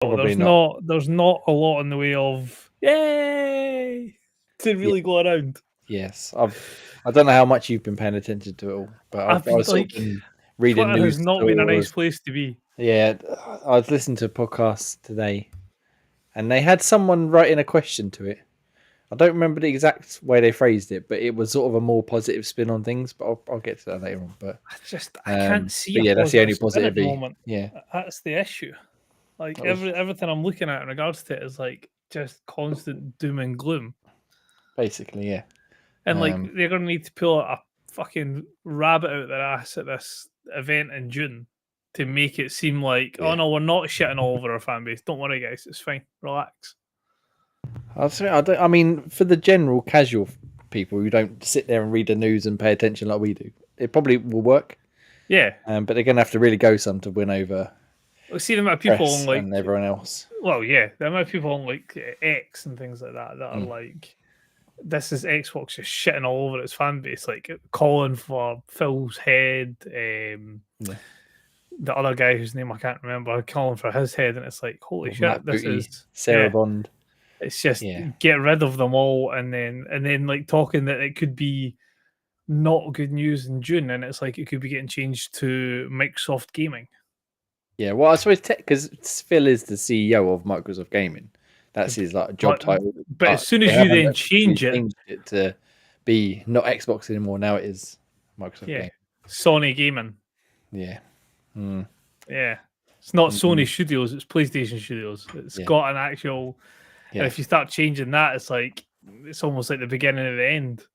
Probably there's not a lot in the way of yay to really go around. Yes, I don't know how much you've been paying attention to it all, but I've been I've sort of been reading Twitter news. has not been a nice place to be. Yeah, I was listening to a podcast today, and they had someone writing a question to it. I don't remember the exact way they phrased it, but it was sort of a more positive spin on things. But I'll get to that later on. But I can't see. But yeah, that's the only spin at the positivity. moment. Yeah, That's the issue. Like everything I'm looking at in regards to it is like just constant doom and gloom. Basically, yeah. And like they're gonna need to pull a fucking rabbit out their ass at this event in June to make it seem like, oh no, we're not shitting all over our fan base. Don't worry, guys, it's fine. Relax. I mean, for the general casual people who don't sit there and read the news and pay attention like we do, it probably will work. Yeah. But they're gonna have to really go some to win over. Well, see the amount of people on like and everyone else. Well, yeah, the amount of people on like X and things like that are like, this is Xbox just shitting all over its fan base, like calling for Phil's head. The other guy whose name I can't remember, calling for his head, and it's like, holy shit, Matt this Booty, is Sarah Bond. It's just get rid of them all, and then like talking that it could be not good news in June, and it's like it could be getting changed to Microsoft Gaming. Yeah, well, I suppose because Phil is the CEO of Microsoft Gaming, that's his like job title. But as soon as you then change it to be not Xbox anymore, now it is Microsoft Gaming. Sony Gaming. Yeah. Yeah. It's not Sony Studios, it's PlayStation Studios. It's got an actual. And if you start changing that, it's almost like the beginning of the end.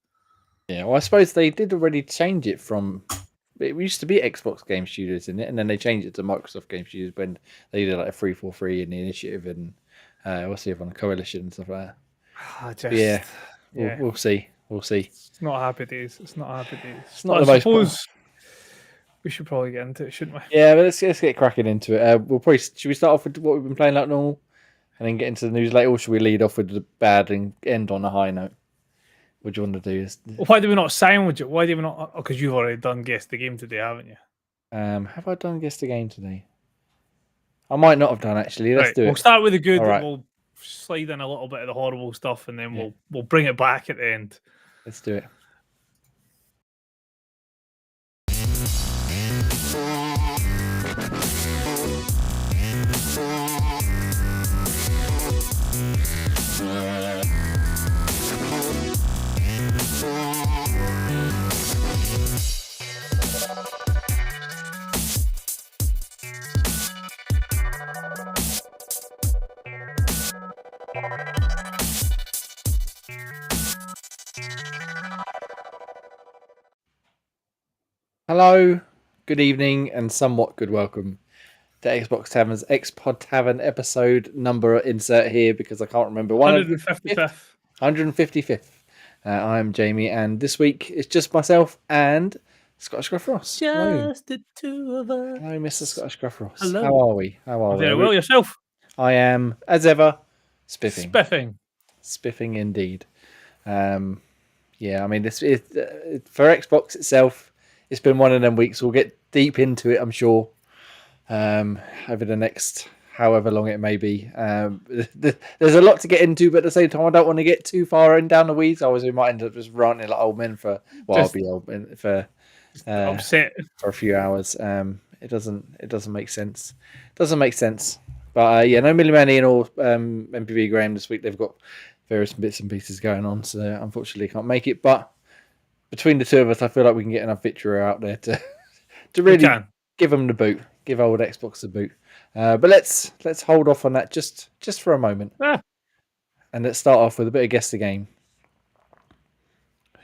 Yeah, well, I suppose they did already change it from. It used to be Xbox Game Studios in it, and then they changed it to Microsoft Game Studios when they did like a 343 in the initiative and what's the other one, Coalition and stuff like that. We'll see. We'll see. It's not happy days. It's not happy days. It's not I suppose we should probably get into it, shouldn't we? Yeah, but let's get cracking into it. Should we start off with what we've been playing like normal, and then get into the news later, or should we lead off with the bad and end on a high note? What do you want to do? Why do we not sandwich it? Why do we not? Because you've already done Guess the Game today, haven't you? Have I done Guess the Game today? I might not have done, actually. Let's do it. We'll start with the good, and we'll slide in a little bit of the horrible stuff, and then we'll bring it back at the end. Let's do it. Hello, good evening, and somewhat good welcome to Xbox Tavern's Xpod Tavern episode number insert here because I can't remember. 155th. 155th. I'm Jamie, and this week it's just myself and Scottish Gruff Ross. Just the two of us. Hello, Mr. Scottish Gruff Ross. Hello. How are we? Very well, yourself? I am, as ever, spiffing. Spiffing indeed. Yeah, I mean, this is for Xbox itself. It's been one of them weeks. We'll get deep into it, I'm sure, over the next however long it may be. There's a lot to get into, but at the same time, I don't want to get too far in down the weeds. Otherwise, we might end up just ranting like old men for. Well, I'll be old men for upset for a few hours. It doesn't make sense. But yeah, no Millie Manny or MPV Graham this week. They've got various bits and pieces going on, so unfortunately can't make it. But between the two of us, I feel like we can get enough victory out there to really give them the boot, give old Xbox the boot. But let's hold off on that just for a moment, and let's start off with a bit of Guess the Game.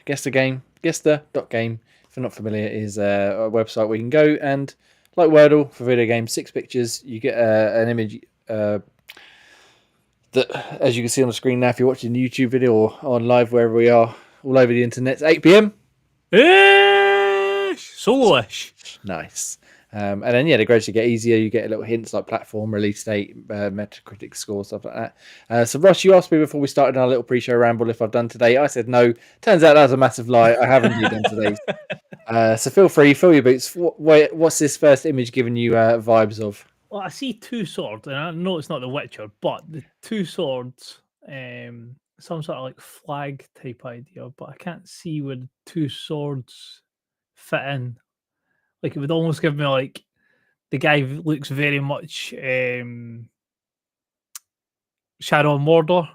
Guess.game. If you're not familiar, is a website where you can go and, like Wordle for video games, 6 pictures. You get an image that, as you can see on the screen now, if you're watching the YouTube video or on live wherever we are, all over the internet, it's 8 p.m. Solo-ish. Nice. And then, they gradually get easier. You get little hints like platform, release date, Metacritic score, stuff like that. So, Ross, you asked me before we started our little pre-show ramble if I've done today. I said no. Turns out that was a massive lie. I haven't done today. So feel free, fill your boots. What's this first image giving you vibes of? Well, I see two swords, and I know it's not the Witcher, but the two swords, some sort of like flag type idea, but I can't see where the two swords fit in. Like it would almost give me like the guy looks very much Shadow of Mordor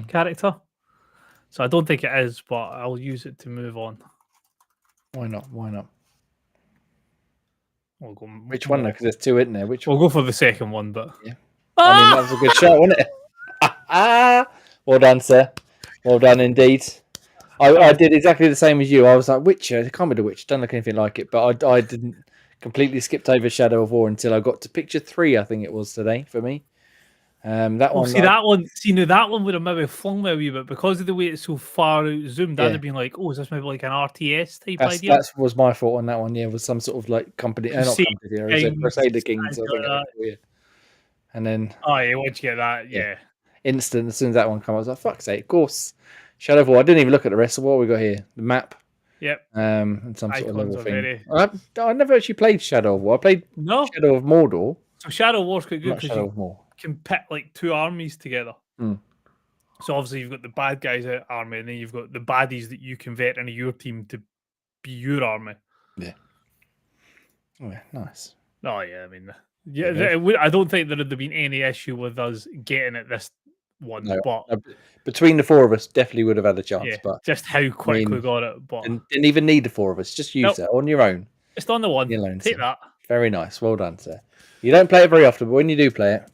character. So I don't think it is, but I'll use it to move on. Why not? Why not? We'll go Which one though? Because there's two, isn't there? Which we'll go for the second one, but yeah. I mean, that was a good shot, wasn't it? Well done, sir. Well done indeed. I did exactly the same as you. I was like, Witcher, it can't be the Witcher. Don't look anything like it. But I didn't completely skipped over Shadow of War until I got to picture 3, I think it was today for me. That one. That one would have maybe flung me a wee bit because of the way it's so far out zoomed. I'd have been like, oh, is this maybe like an RTS type idea? That was my thought on that one. Yeah, was some sort of like company, not company. It was a Crusader Kings. And then once you get that, yeah. Instant as soon as that one came, I was like, fuck's sake, of course. Shadow of War. I didn't even look at the rest of what we got here. The map. Yep. And some sort of Icons level thing. very... I never actually played Shadow of War. I played Shadow of Mordor. So Shadow of War's quite good because Shadow of War. Can pit like two armies together. So obviously you've got the bad guys army, and then you've got the baddies that you convert into your team to be your army. Yeah. Oh yeah, nice. Oh yeah, I mean, I don't think there would have been any issue with us getting at this one. No, but between the 4 of us, definitely would have had a chance. Yeah, but just how quick we got it. But didn't even need the 4 of us. Just use it on your own. Just on the one. Take that. Very nice. Well done, sir. You don't play it very often, but when you do play it,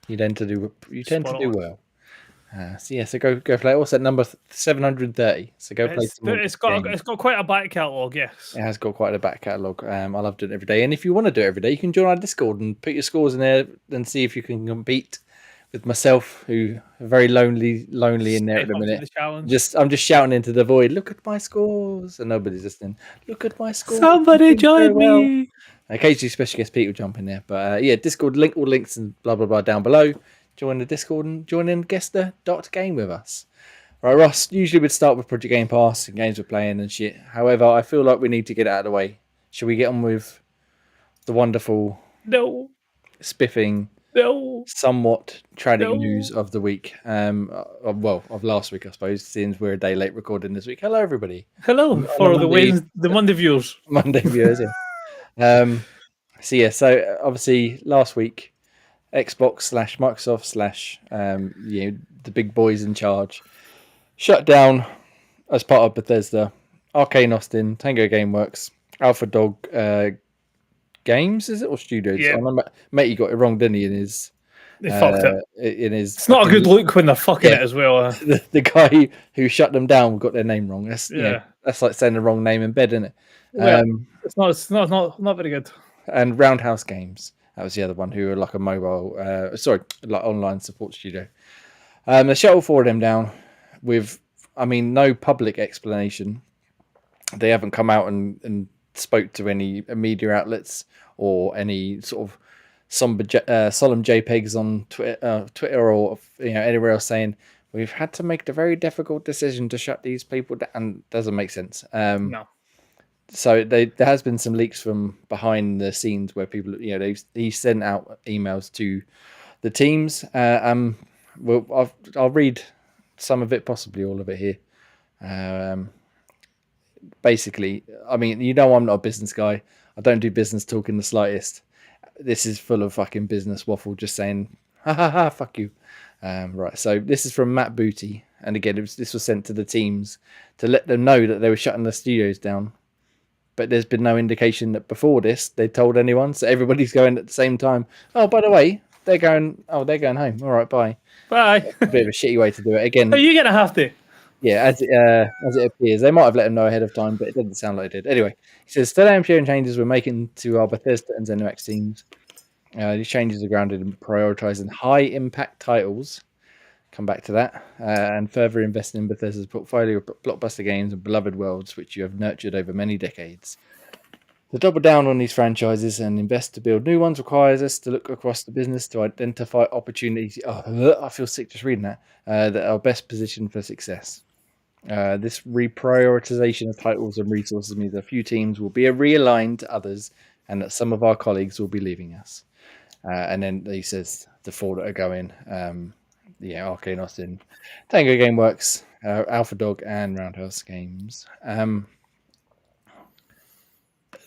you tend to do well. So go play it. What's that number? 730. So go play some more. It's got quite a back catalogue, yes. It has got quite a back catalogue. I love doing it every day. And if you want to do it every day, you can join our Discord and put your scores in there and see if you can compete with myself, who are very lonely in there at the minute. I'm just shouting into the void, look at my scores, and nobody's listening. Look at my scores. Somebody join me. Occasionally special guest Pete will jump in there. But Discord all links and blah blah blah down below. Join the Discord and join in guest the .game with us. Right, Ross, usually we'd start with Project Game Pass and games we're playing and shit. However, I feel like we need to get it out of the way. Should we get on with the wonderful, spiffing, somewhat tragic news of the week? Of last week, I suppose, since we're a day late recording this week. Hello, everybody. Hello for the Monday viewers. Monday viewers, yeah. So obviously last week, Xbox/Microsoft/ the big boys in charge shut down as part of Bethesda, Arkane Austin, Tango Gameworks, Alpha Dog Games, is it, or Studios? Yeah. Mate, you got it wrong, didn't he? They fucked it. It's not a good look when they're fucking it as well. The guy who shut them down got their name wrong. That's like saying the wrong name in bed, isn't it? Well, it's not very good. And Roundhouse Games. That was the other one, who were like a mobile, like online support studio. They shut all 4 of them down with, no public explanation. They haven't come out and spoke to any media outlets or any sort of solemn JPEGs on Twitter or anywhere else saying we've had to make the very difficult decision to shut these people down. Doesn't make sense. No. So there has been some leaks from behind the scenes where people, he sent out emails to the teams. I'll read some of it, possibly all of it here. Basically, I'm not a business guy. I don't do business talk in the slightest. This is full of fucking business waffle, just saying, ha ha ha, fuck you. Right, so this is from Matt Booty. And again, this was sent to the teams to let them know that they were shutting the studios down. But there's been no indication that before this they told anyone. So everybody's going at the same time. Oh, by the way, they're going home. All right, bye. Bye. A bit of a shitty way to do it. Again, are you going to have to? Yeah, as it appears. They might have let them know ahead of time, but it doesn't sound like they did. Anyway, he says, today I'm sharing changes we're making to our Bethesda and ZeniMax teams. These changes are grounded in prioritising high-impact titles. Come back to that. And further investing in Bethesda's portfolio of blockbuster games and beloved worlds, which you have nurtured over many decades. To double down on these franchises and invest to build new ones requires us to look across the business to identify opportunities. I feel sick just reading that. That are best positioned for success. This reprioritization of titles and resources means a few teams will be realigned to others and that some of our colleagues will be leaving us. And then he says the 4 that are going, Arkane, Austin, Tango, Gameworks, Alpha Dog, and Roundhouse Games.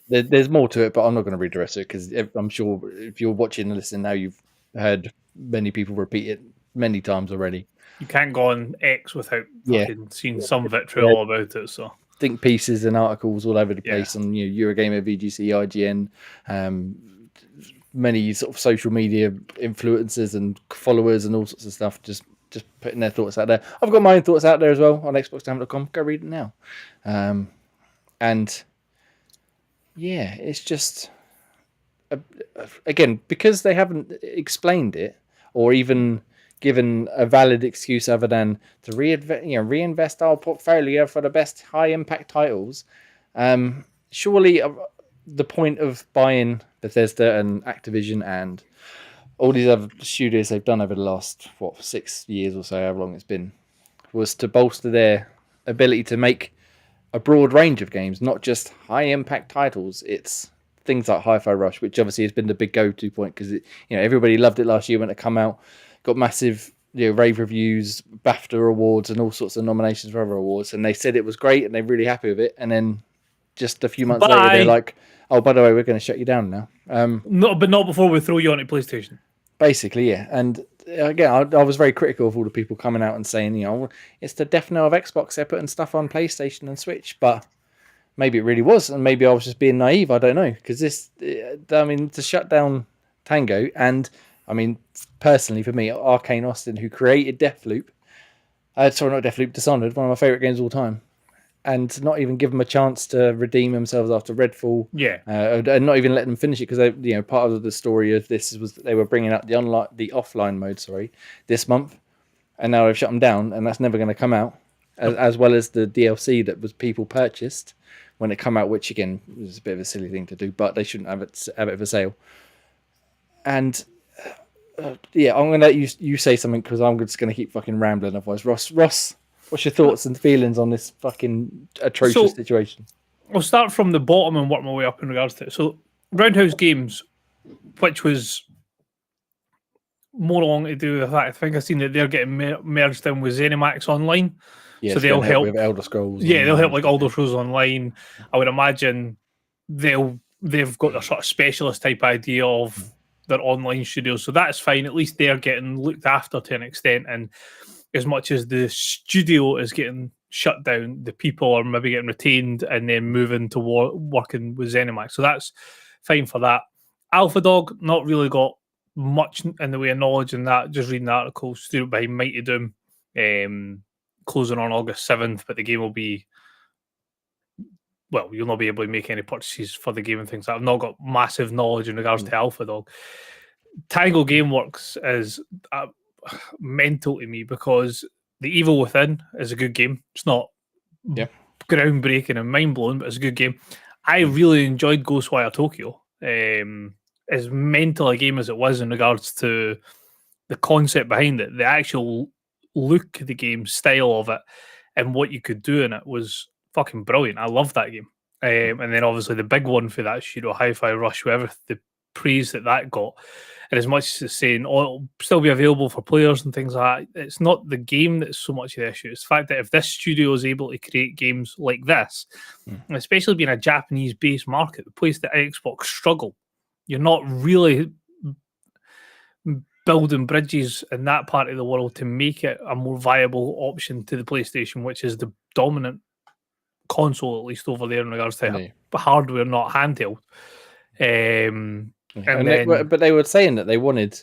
There's more to it, but I'm not going to read the rest of it because I'm sure if you're watching and listening now, you've heard many people repeat it many times already. You can't go on X without fucking seeing some vitriol about it. So think pieces and articles all over the place on Eurogamer, VGC, IGN, many sort of social media influencers and followers and all sorts of stuff. Just putting their thoughts out there. I've got my own thoughts out there as well on xboxdown.com. Go read it now. And yeah, it's just again because they haven't explained it or even given a valid excuse other than to reinvest our portfolio for the best high impact titles. Surely the point of buying Bethesda and Activision and all these other studios they've done over the last 6 years or so, however long it's been, was to bolster their ability to make a broad range of games, not just high impact titles. It's things like Hi-Fi Rush, which obviously has been the big go-to point because everybody loved it last year when it came out. Got massive rave reviews, BAFTA awards, and all sorts of nominations for other awards. And they said it was great, and they're really happy with it. And then just a few months later, they're like, "Oh, by the way, we're going to shut you down now." But not before we throw you onto PlayStation. Basically, yeah. And again, I was very critical of all the people coming out and saying, it's the death knell of Xbox. They're putting stuff on PlayStation and Switch, but maybe it really was, and maybe I was just being naive. I don't know because to shut down Tango and. Personally, for me, Arkane Austin, who created Deathloop, not Deathloop, Dishonored, one of my favourite games of all time, and not even give them a chance to redeem themselves after Redfall, and not even let them finish it because they, part of the story of this was that they were bringing out the offline mode, this month, and now they've shut them down, and that's never going to come out, as well as the DLC that was people purchased when it came out, which again was a bit of a silly thing to do, but they shouldn't have it for sale, and. I'm going to let you say something because I'm just going to keep fucking rambling otherwise. Ross, what's your thoughts and feelings on this fucking atrocious situation? I'll start from the bottom and work my way up in regards to it. So, Roundhouse Games, which was more along to do with the fact, I think I've seen that they're getting merged in with ZeniMax Online. Yeah, so they'll help with Elder Scrolls. Yeah, they'll help like Elder Scrolls Online. I would imagine they've got their sort of specialist type idea of their online studios, so that's fine. At least they're getting looked after to an extent, and as much as the studio is getting shut down, the people are maybe getting retained and then moving to working with ZeniMax, so that's fine for that. Alpha Dog, not really got much in the way of knowledge in that, just reading the article. Studio behind Mighty Doom, closing on August 7th, but the game will be, well, you'll not be able to make any purchases for the game and things. I've not got massive knowledge in regards to Alpha Dog. Tango Gameworks is mental to me because The Evil Within is a good game. It's not groundbreaking and mind-blowing, but it's a good game. I really enjoyed Ghostwire Tokyo. As mental a game as it was in regards to the concept behind it, the actual look of the game, style of it, and what you could do in it was fucking brilliant. I love that game. And then obviously the big one for that studio, Hi-Fi Rush, whoever the praise that got, and as much as it's saying, it'll still be available for players and things like that, it's not the game that's so much of the issue. It's the fact that if this studio is able to create games like this, and especially being a Japanese-based market, the place that Xbox struggle, you're not really building bridges in that part of the world to make it a more viable option to the PlayStation, which is the dominant console, at least over there in regards to hardware, not handheld. But they were saying that they wanted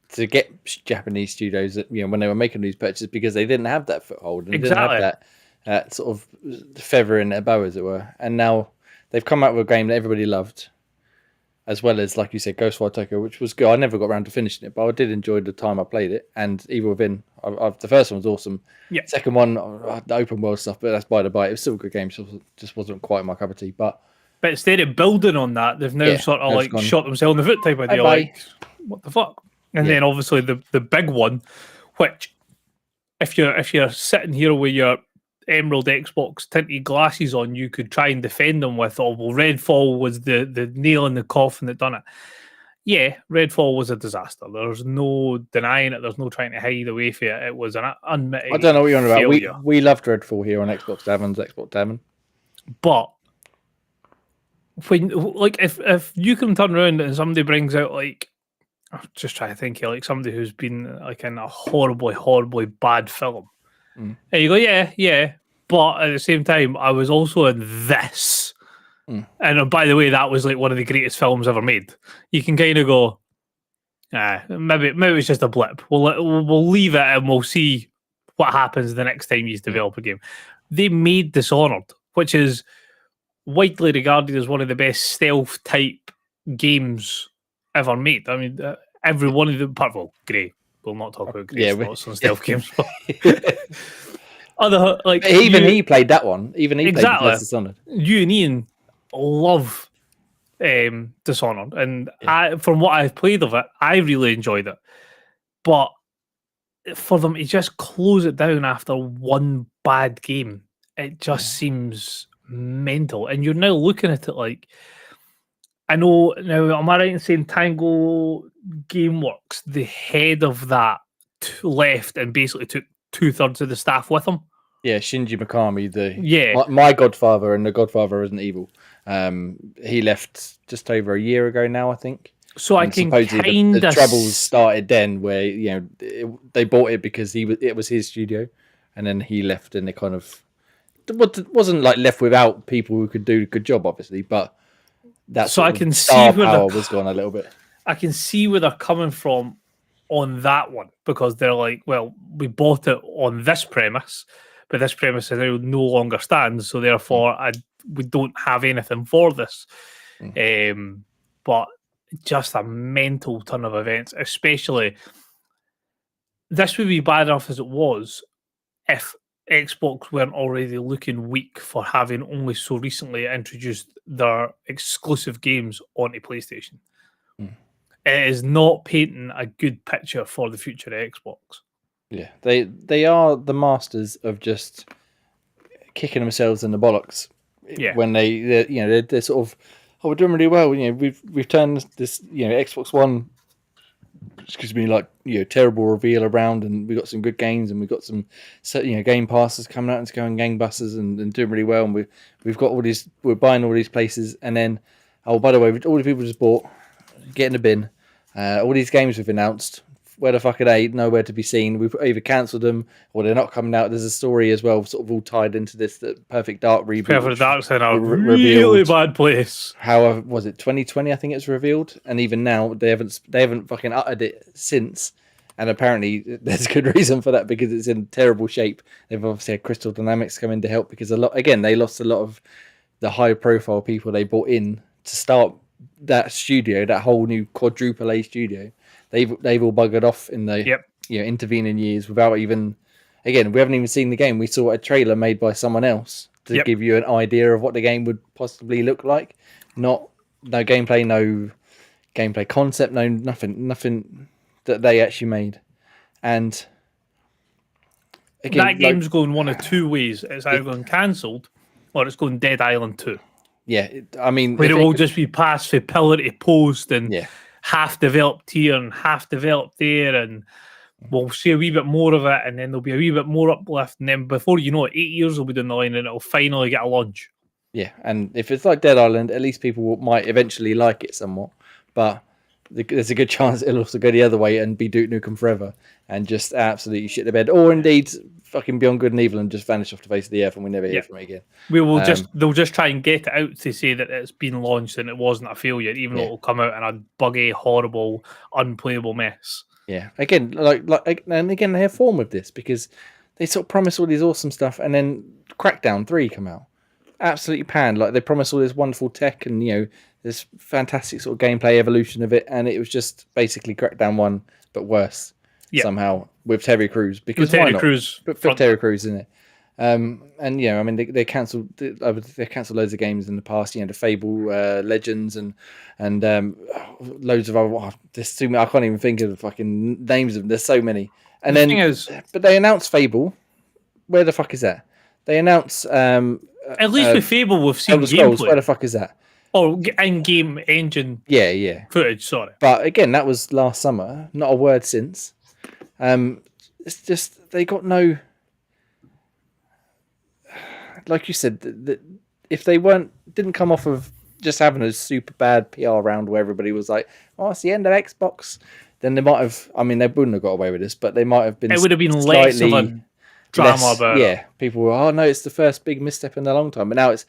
to get Japanese studios that, when they were making these purchases, because they didn't have that foothold and didn't have that sort of feather in their bow, as it were. And now they've come out with a game that everybody loved, as well as, like you said, Ghostwire Tokyo, which was good. I never got around to finishing it, but I did enjoy the time I played it. And Evil Within, the first one was awesome. Yeah. Second one, the open world stuff, but that's by the by. It was still a good game. Just wasn't quite my cup of tea. But instead of building on that, they've now sort of shot themselves in the foot type of deal. Like, what the fuck? And then obviously the big one, which if you're sitting here with your Emerald Xbox tinted glasses on, you could try and defend them with, Redfall was the nail in the coffin that done it. yeah, Redfall was a disaster. There's no denying it. There's no trying to hide away from it. It was an unmitigated I don't know what you're on about. failure. We loved Redfall here on Xbox Tavern. But when, like, if you can turn around and somebody brings out, like, I'm just trying to think of, like, somebody who's been, like, in a horribly, horribly bad film, and you go, yeah, but at the same time, I was also in this. And by the way, that was like one of the greatest films ever made. You can kind of go, maybe it's just a blip. We'll leave it and we'll see what happens the next time you develop a game. They made Dishonored, which is widely regarded as one of the best stealth type games ever made. I mean, every one of them, apart from Grey. We'll not talk about Grey's thoughts on stealth games. Other, like, he played that one. Even he played Dishonored. You and Ian love Dishonored, and from what I've played of it, I really enjoyed it. But for them to just close it down after one bad game, it just seems mental. And you're now looking at it like, I know now, am I right in saying Tango Gameworks, the head of that, left and basically took 2/3 of the staff with him? Yeah, Shinji Mikami, my godfather and the Godfather Resident Evil. He left just over a year ago now, I think. So I can kind of the troubles started then, where they bought it because it was his studio, and then he left, and it kind of wasn't like left without people who could do a good job, obviously, but that's so I can see where power was gone a little bit. I can see where they're coming from on that one, because they're like, well, we bought it on this premise, but this premise now no longer stands, so therefore we don't have anything for this. But just a mental ton of events, especially this would be bad enough as it was if Xbox weren't already looking weak for having only so recently introduced their exclusive games onto PlayStation. It is not painting a good picture for the future of Xbox. Yeah, they are the masters of just kicking themselves in the bollocks. Yeah, when they're sort of, we're doing really well. We've turned this Xbox One, like terrible reveal around, and we got some good games, and we got some game passes coming out and going gangbusters and doing really well. And we've got all these, we're buying all these places, and then by the way, all the people just bought, get in the bin. All these games we've announced, where the fuck are they? Nowhere to be seen. We've either cancelled them or they're not coming out. There's a story as well, sort of all tied into this, that Perfect Dark reboot. Perfect Dark's in a really bad place. However, was it 2020? I think it's revealed, and even now they haven't fucking uttered it since. And apparently, there's good reason for that, because it's in terrible shape. They've obviously had Crystal Dynamics come in to help, because they lost a lot of the high-profile people they brought in to start that studio, that whole new quadruple A studio. They've all buggered off in the intervening years without even. Again, we haven't even seen the game. We saw a trailer made by someone else to give you an idea of what the game would possibly look like. No gameplay concept, nothing that they actually made. And again, that game's going one of two ways. It's either going cancelled or it's going Dead Island 2. Yeah, I mean, where it will just be passed for pillar to post and half developed here and half developed there, and we'll see a wee bit more of it, and then there'll be a wee bit more uplift, and then before you know it, 8 years will be down the line, and it'll finally get a launch. Yeah, and if it's like Dead Island, at least people might eventually like it somewhat, but there's a good chance it'll also go the other way and be Duke Nukem Forever and just absolutely shit the bed, or indeed fucking Beyond Good and Evil and just vanish off the face of the earth and we never hear from it again. They'll just try and get it out to say that it's been launched and it wasn't a failure, even though it'll come out in a buggy, horrible, unplayable mess. Yeah, again, and again, they have form with this, because they sort of promise all these awesome stuff, and then Crackdown 3 come out, absolutely panned. Like, they promise all this wonderful tech and this fantastic sort of gameplay evolution of it, and it was just basically Crackdown 1 but worse somehow with Terry Crews, because Terry Crews in it. And I mean, they cancelled loads of games in the past. The Fable Legends and loads of other. There's too many. I can't even think of the fucking names of them. There's so many. And but they announced Fable. Where the fuck is that? They announced at least with Fable we've seen Elder Scrolls. Where the fuck is that? Oh, in-game engine Yeah. footage, sorry. But again, that was last summer. Not a word since. It's just they got no. Like you said, if they didn't come off of just having a super bad PR round where everybody was like, "Oh, it's the end of Xbox," then they might have. I mean, they wouldn't have got away with this, but they might have been. It would have been less of a drama about it. Yeah, people were, "Oh no, it's the first big misstep in a long time," but now it's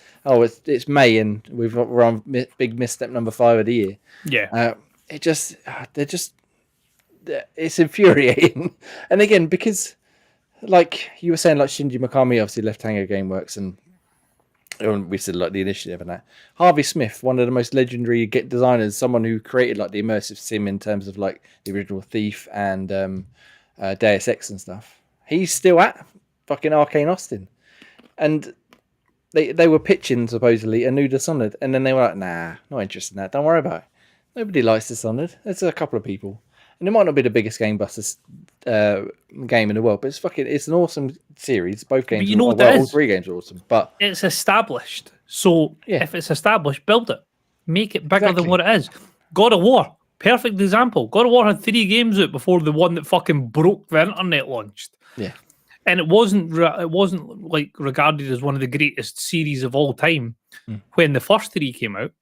May and we're on big misstep number 5 of the year. Yeah, it's infuriating. And again, because like you were saying, like Shinji Mikami obviously left Tango Gameworks, and we said like the initiative and that. Harvey Smith, one of the most legendary designers, someone who created like the immersive sim in terms of like the original Thief and Deus Ex and stuff. He's still at fucking Arkane Austin, and they were pitching supposedly a new Dishonored, and then they were like, "Nah, not interested in that. Don't worry about it. Nobody likes Dishonored. There's a couple of people, and it might not be the biggest game busters game in the world, but it's an awesome series. Both games, all 3 games are awesome. But it's established. So if it's established, build it, make it bigger than what it is. God of War, perfect example. God of War had 3 games out before the one that fucking broke the internet launched. Yeah. And it wasn't like regarded as one of the greatest series of all time when the first 3 came out,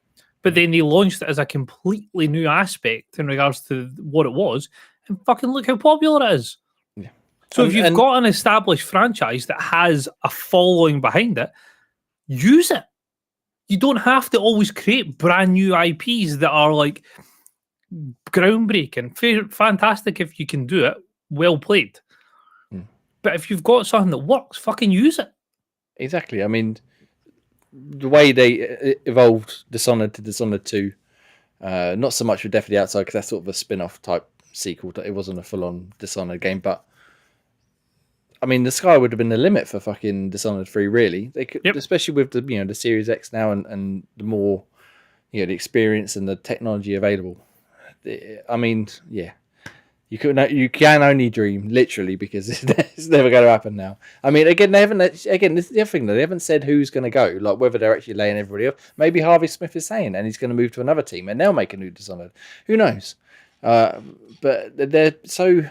but then they launched it as a completely new aspect in regards to what it was, and fucking look how popular it is. Yeah. So if you've got an established franchise that has a following behind it, use it. You don't have to always create brand new IPs that are like groundbreaking. Fantastic if you can do it. Well played. But if you've got something that works, fucking use it. Exactly. I mean, the way they evolved Dishonored to Dishonored 2, not so much with Death of the Outside, because that's sort of a spin-off type sequel. It wasn't a full-on Dishonored game, but I mean, the sky would have been the limit for fucking Dishonored 3, really. They could, especially with the the Series X now and the more the experience and the technology available. I mean, yeah. You can only dream, literally, because it's never going to happen now. I mean, again, this is the other thing, though. They haven't said who's going to go, like whether they're actually laying everybody off. Maybe Harvey Smith is saying, and he's going to move to another team, and they'll make a new Dishonored. Who knows? But they're so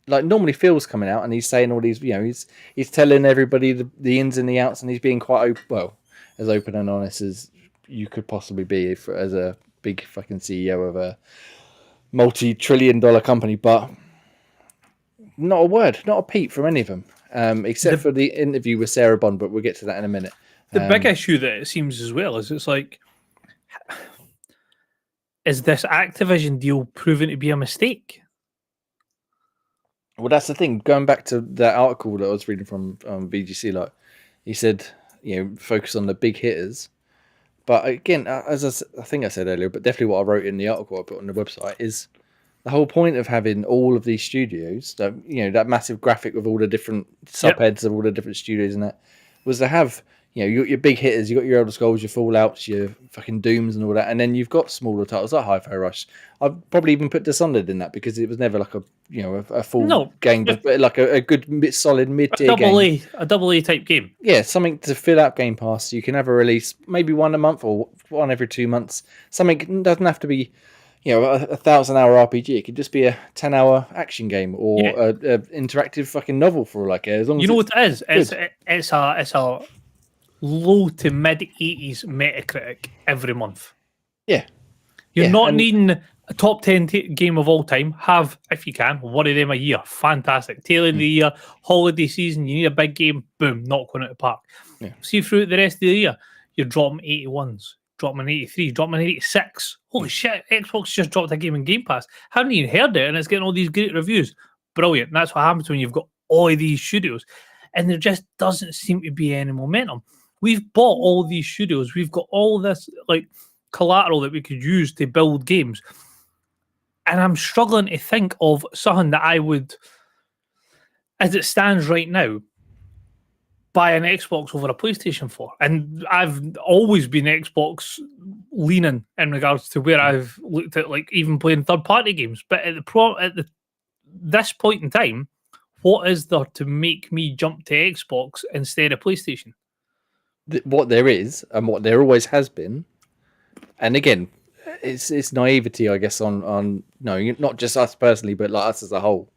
like normally Phil's coming out and he's saying all these, he's telling everybody the ins and the outs, and he's being quite as open and honest as you could possibly be as a big fucking CEO of a multi-trillion-dollar company, but not a word, not a peep from any of them, except for the interview with Sarah Bond, but we'll get to that in a minute. The big issue that it seems as well is it's like, is this Activision deal proven to be a mistake? Well, that's the thing. Going back to that article that I was reading from BGC, like he said, focus on the big hitters. But again, as I think I said earlier, but definitely what I wrote in the article I put on the website is the whole point of having all of these studios, that massive graphic with all the different subheads of all the different studios and that, was to have, your big hitters, you got your Elder Scrolls, your Fallouts, your fucking Dooms and all that, and then you've got smaller titles like Hi-Fi Rush. I'd probably even put Dishonored in that because it was never like a full game, but like a good solid mid-tier game. A double A type game. Yeah, something to fill out Game Pass. You can have a release, maybe one a month or one every 2 months. Something doesn't have to be, a 1,000-hour RPG. It could just be a 10-hour action game or a interactive fucking novel for like as long as what it is. It's a low to mid 80s Metacritic every month. Yeah, you're not needing a top 10 game of all time. Have, if you can, one of them a year. Fantastic. Tail end of the year, holiday season, you need a big game. Boom, knock one out of the park. Yeah. See through the rest of the year, you're dropping 81s, dropping 83, dropping 86. Holy shit, Xbox just dropped a game in Game Pass. Haven't even heard it, and it's getting all these great reviews. Brilliant. And that's what happens when you've got all of these studios, and there just doesn't seem to be any momentum. We've bought all these studios. We've got all this like collateral that we could use to build games. And I'm struggling to think of something that I would, as it stands right now, buy an Xbox over a PlayStation for. And I've always been Xbox leaning in regards to where I've looked at like even playing third-party games. But at this point in time, what is there to make me jump to Xbox instead of PlayStation? what there is and what there always has been. And again, it's naivety, I guess, on no, not just us personally, but like us as a whole,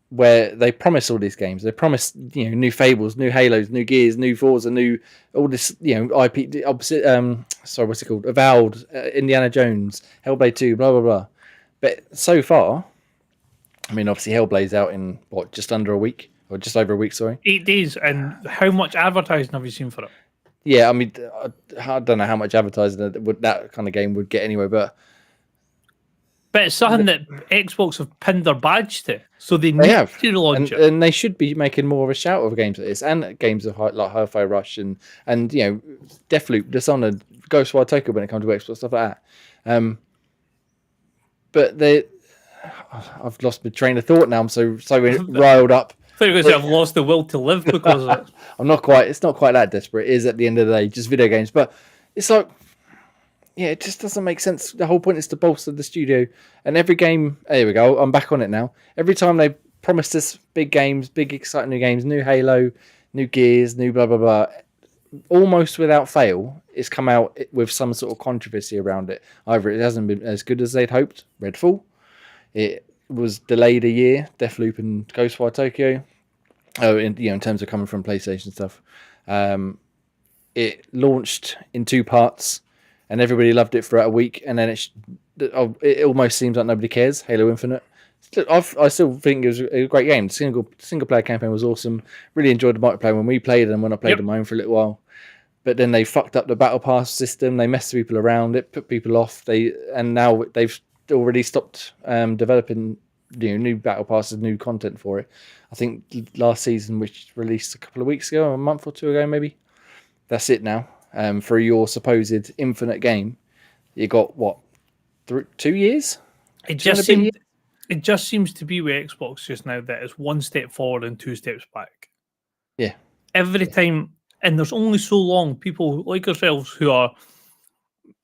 where they promise all these games. They promise new Fables, new Halos, new Gears, new Forza, new all this IP opposite. Sorry, what's it called? Avowed, Indiana Jones, Hellblade 2, blah blah blah. But so far, I mean, obviously Hellblade's out in just under a week, or just over a week. Sorry, 8 days. And how much advertising have you seen for it? Yeah, I mean, I don't know how much advertising that kind of game would get anyway, but it's something that Xbox have pinned their badge to, so they need to launch it. And they should be making more of a shout of games like this, and games of like Hi-Fi Rush and Deathloop, Dishonored, Ghostwire Tokyo when it comes to Xbox, stuff like that. But I've lost my train of thought now. I'm so riled up. I thought you were going to say I've lost the will to live because of it. I'm not quite. It's not quite that desperate. It is at the end of the day just video games, but it's like, yeah, it just doesn't make sense. The whole point is to bolster the studio, and every game. There we go. I'm back on it now. Every time they promise us big games, big exciting new games, new Halo, new Gears, new blah blah blah, almost without fail, it's come out with some sort of controversy around it. Either it hasn't been as good as they'd hoped. Redfall, it was delayed a year. Deathloop and Ghostwire Tokyo. Oh, in terms of coming from PlayStation stuff, it launched in 2 parts, and everybody loved it for about a week, and then it almost seems like nobody cares. Halo Infinite. I still think it was a great game. The single player campaign was awesome. Really enjoyed the multiplayer when we played, and when I played on my own for a little while. But then they fucked up the battle pass system. They messed people around. It put people off. Now they've already stopped developing new battle passes, new content for it. I think last season, which released a couple of weeks ago, a month or 2 ago maybe, that's it now. For your supposed infinite game, you got what, 2 years? It just seems to be with Xbox just now that it's 1 step forward and 2 steps back. Yeah. Every time, and there's only so long people like ourselves who are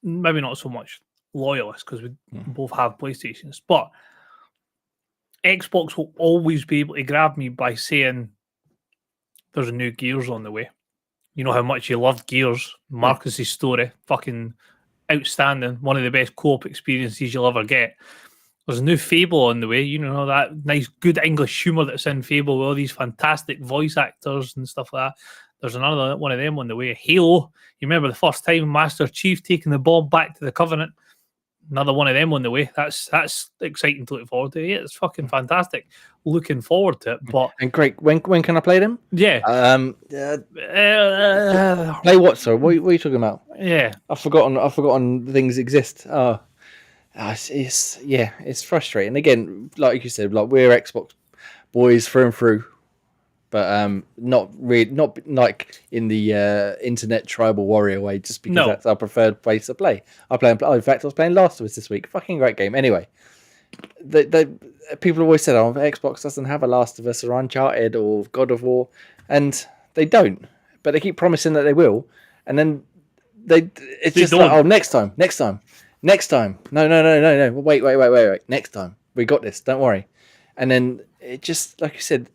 maybe not so much loyalists because we both have PlayStations, but Xbox will always be able to grab me by saying there's a new Gears on the way. You know how much you loved Gears. Marcus's story, fucking outstanding. One of the best co-op experiences you'll ever get. There's a new Fable on the way. You know, that nice, good English humour that's in Fable with all these fantastic voice actors and stuff like that. There's another one of them on the way. Halo. You remember the first time Master Chief taking the bomb back to the Covenant? Another one of them on the way. That's exciting to look forward to. Yeah, it's fucking fantastic. Looking forward to it. But and great. When can I play them? Yeah. Play what? Sorry, what are you talking about? Yeah, I've forgotten things exist. It's frustrating. Again, like you said, like we're Xbox boys through and through, but not like in the internet tribal warrior way. Just because that's our preferred place to play. In fact, I was playing Last of Us this week. Fucking great game. Anyway, people always said, "Oh, Xbox doesn't have a Last of Us or Uncharted or God of War," and they don't. But they keep promising that they will, and then it's just like, "Oh, next time." No. Wait. Next time, we got this. Don't worry. And then it just, like you said,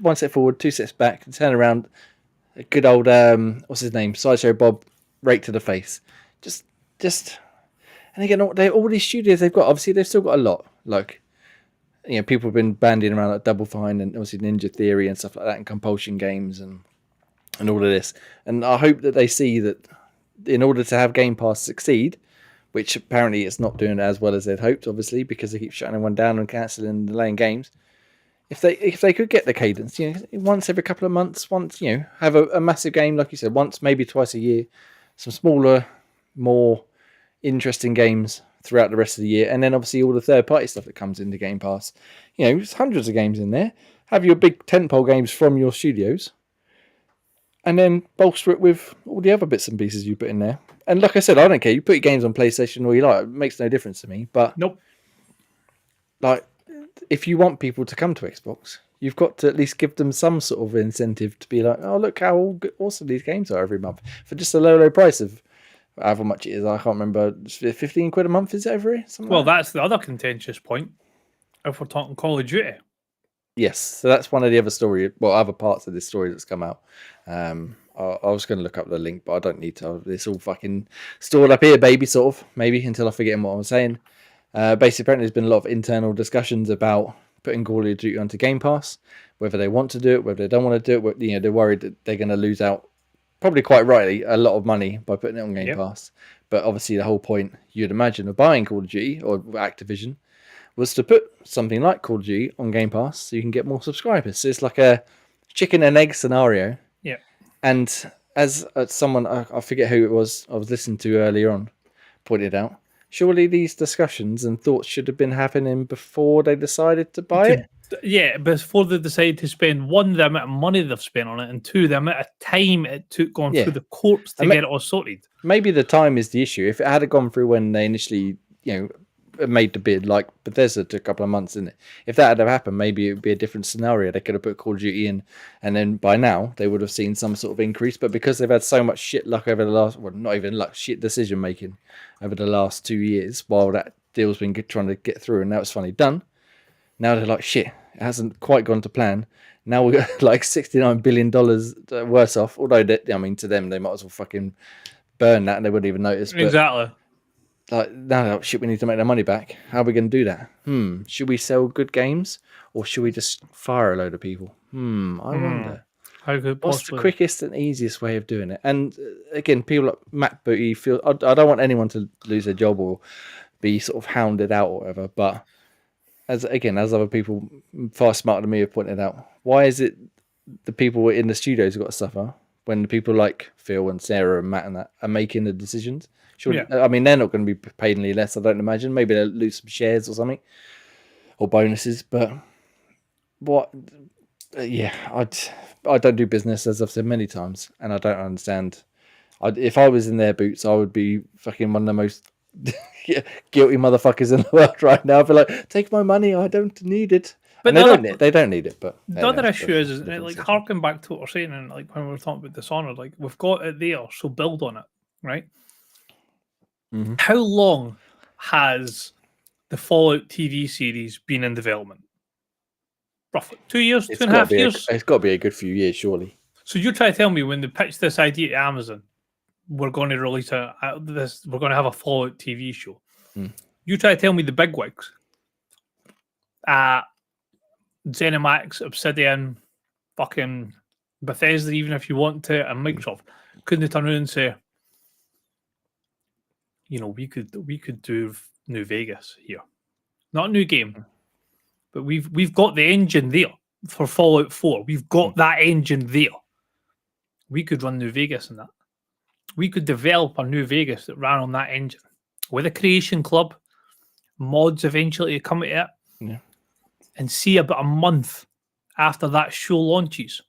1 step forward, 2 steps back, turn around. A good old what's his name? Sideshow Bob, rake to the face. Just, and again, all these studios they've got. Obviously, they've still got a lot. Like, people have been bandying around like Double Fine and obviously Ninja Theory and stuff like that, and Compulsion Games and all of this. And I hope that they see that in order to have Game Pass succeed, which apparently it's not doing as well as they'd hoped, obviously, because they keep shutting everyone down and cancelling and delaying games. If they could get the cadence, once every couple of months, have a massive game, like you said, once, maybe twice a year, some smaller, more interesting games throughout the rest of the year, and then obviously all the third-party stuff that comes into Game Pass. There's hundreds of games in there. Have your big tentpole games from your studios, and then bolster it with all the other bits and pieces you put in there. And like I said, I don't care. You put your games on PlayStation or you like. It makes no difference to me. But nope. Like, if you want people to come to Xbox, you've got to at least give them some sort of incentive to be like, oh, look how awesome these games are every month for just a low price of however much it is. I can't remember. 15 quid a month, is it every? That's the other contentious point. If we're talking Call of Duty. Yes, so that's one of the other parts of this story that's come out. I was going to look up the link, but I don't need to. It's all fucking stored up here, baby. Sort of maybe until I forget what I'm saying. Basically, apparently, there's been a lot of internal discussions about putting Call of Duty onto Game Pass, whether they want to do it, whether they don't want to do it. You know, they're worried that they're going to lose out, probably quite rightly, a lot of money by putting it on Game Pass. But obviously, the whole point you'd imagine of buying Call of Duty or Activision was to put something like Call of Duty on Game Pass so you can get more subscribers. So it's like a chicken and egg scenario. Yeah. And as someone, I forget who it was, I was listening to earlier on, pointed out, surely these discussions and thoughts should have been happening before they decided to buy it. Yeah, before they decided to spend, one, the amount of money they've spent on it, and two, the amount of time it took going through the courts to get it all sorted. Maybe the time is the issue. If it had gone through when they initially, made the bid, like Bethesda took a couple of months in it. If that had happened, maybe it would be a different scenario. They could have put Call of Duty in, and then by now they would have seen some sort of increase. But because they've had so much shit luck over the last, well, not even luck, shit decision making over the last 2 years, while that deal's been trying to get through, and now it's finally done. Now they're like, shit, it hasn't quite gone to plan. Now we're like $69 billion worse off. Although, to them, they might as well fucking burn that and they wouldn't even notice. But exactly. Like, now, shit, we need to make their money back. How are we going to do that? Should we sell good games or should we just fire a load of people? I wonder. How could What's the quickest and easiest way of doing it? And again, people like Matt Booty feel, I don't want anyone to lose their job or be sort of hounded out or whatever, but as other people far smarter than me have pointed out, why is it the people in the studios have got to suffer when the people like Phil and Sarah and Matt and that are making the decisions? Sure. I mean, they're not going to be paid any less, I don't imagine. Maybe they'll lose some shares or something, or bonuses. But what? I don't do business, as I've said many times, and I don't understand. If I was in their boots, I would be fucking one of the most guilty motherfuckers in the world right now. I'd be like, take my money, I don't need it. But they don't need it. But the other issue is like harking back to what we're saying, and like when we were talking about Dishonored, like we've got it there, so build on it, right? Mm-hmm. How long has the Fallout TV series been in development? Roughly 2 years, 2.5 years? It's got to be a good few years, surely. So you're trying to tell me when they pitched this idea to Amazon, we're going to release we're going to have a Fallout TV show. You try to tell me the bigwigs ZeniMax, Obsidian, fucking Bethesda, even if you want to, and Microsoft, couldn't they turn around and say, we could do New Vegas here, not a new game, but we've got the engine there for Fallout 4. We've got that engine there. We could run New Vegas in that. We could develop a New Vegas that ran on that engine with a creation club, mods eventually come at it, and see about a month after that show launches,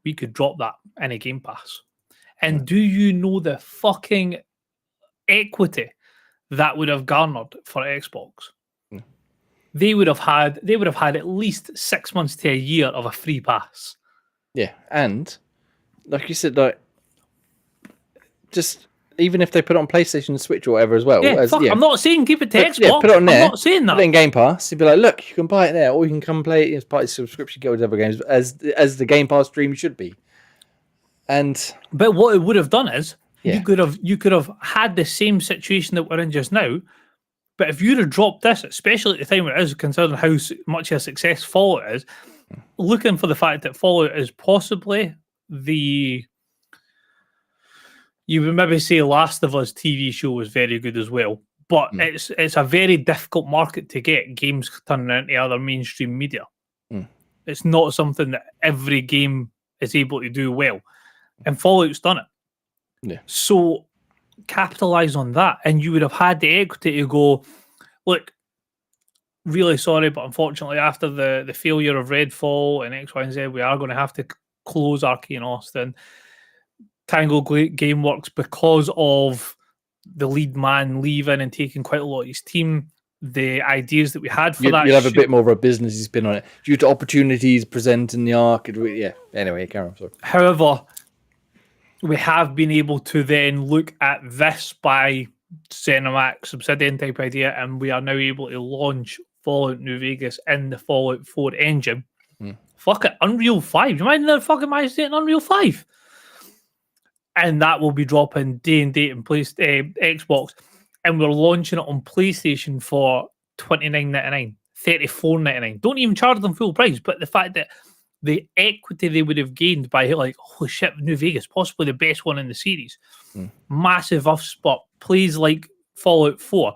we could drop that in a Game Pass. And do you know the fucking equity that would have garnered for Xbox? They would have had at least 6 months to a year of a free pass. Yeah, and like you said, like just even if they put it on PlayStation and Switch or whatever as well. I'm not saying keep it to Xbox. Put it on there. I'm not saying that. Put it in Game Pass. You'd be like, look, you can buy it there, or you can come play it as part of the subscription, get whatever games as the Game Pass stream should be. But what it would have done is you could have had the same situation that we're in just now. But if you'd have dropped this, especially at the time where it is, considering how much a success Fallout is, looking for the fact that Fallout is possibly you would maybe say Last of Us TV show was very good as well, but it's a very difficult market to get games turning into other mainstream media. It's not something that every game is able to do well, and Fallout's done it. Yeah. So capitalize on that, and you would have had the equity to go, look, really sorry, but unfortunately after the failure of Redfall and X, Y, and Z, we are going to have to close Arkane Austin. Tango Gameworks, because of the lead man leaving and taking quite a lot of his team, the ideas that we had for that, you'll have a bit more of a business spin on it due to opportunities present in the arc. Anyway, carry on. Sorry. However, we have been able to then look at this by ZeniMax Obsidian type idea, and we are now able to launch Fallout New Vegas in the Fallout 4 engine. Fuck it, Unreal 5. You mind the fucking managed it in Unreal 5? and that will be dropping day and date in Xbox, and we're launching it on PlayStation for $29.99, $34.99. Don't even charge them full price, but the fact that the equity they would have gained by like, holy shit, New Vegas, possibly the best one in the series, massive off spot, plays like Fallout 4.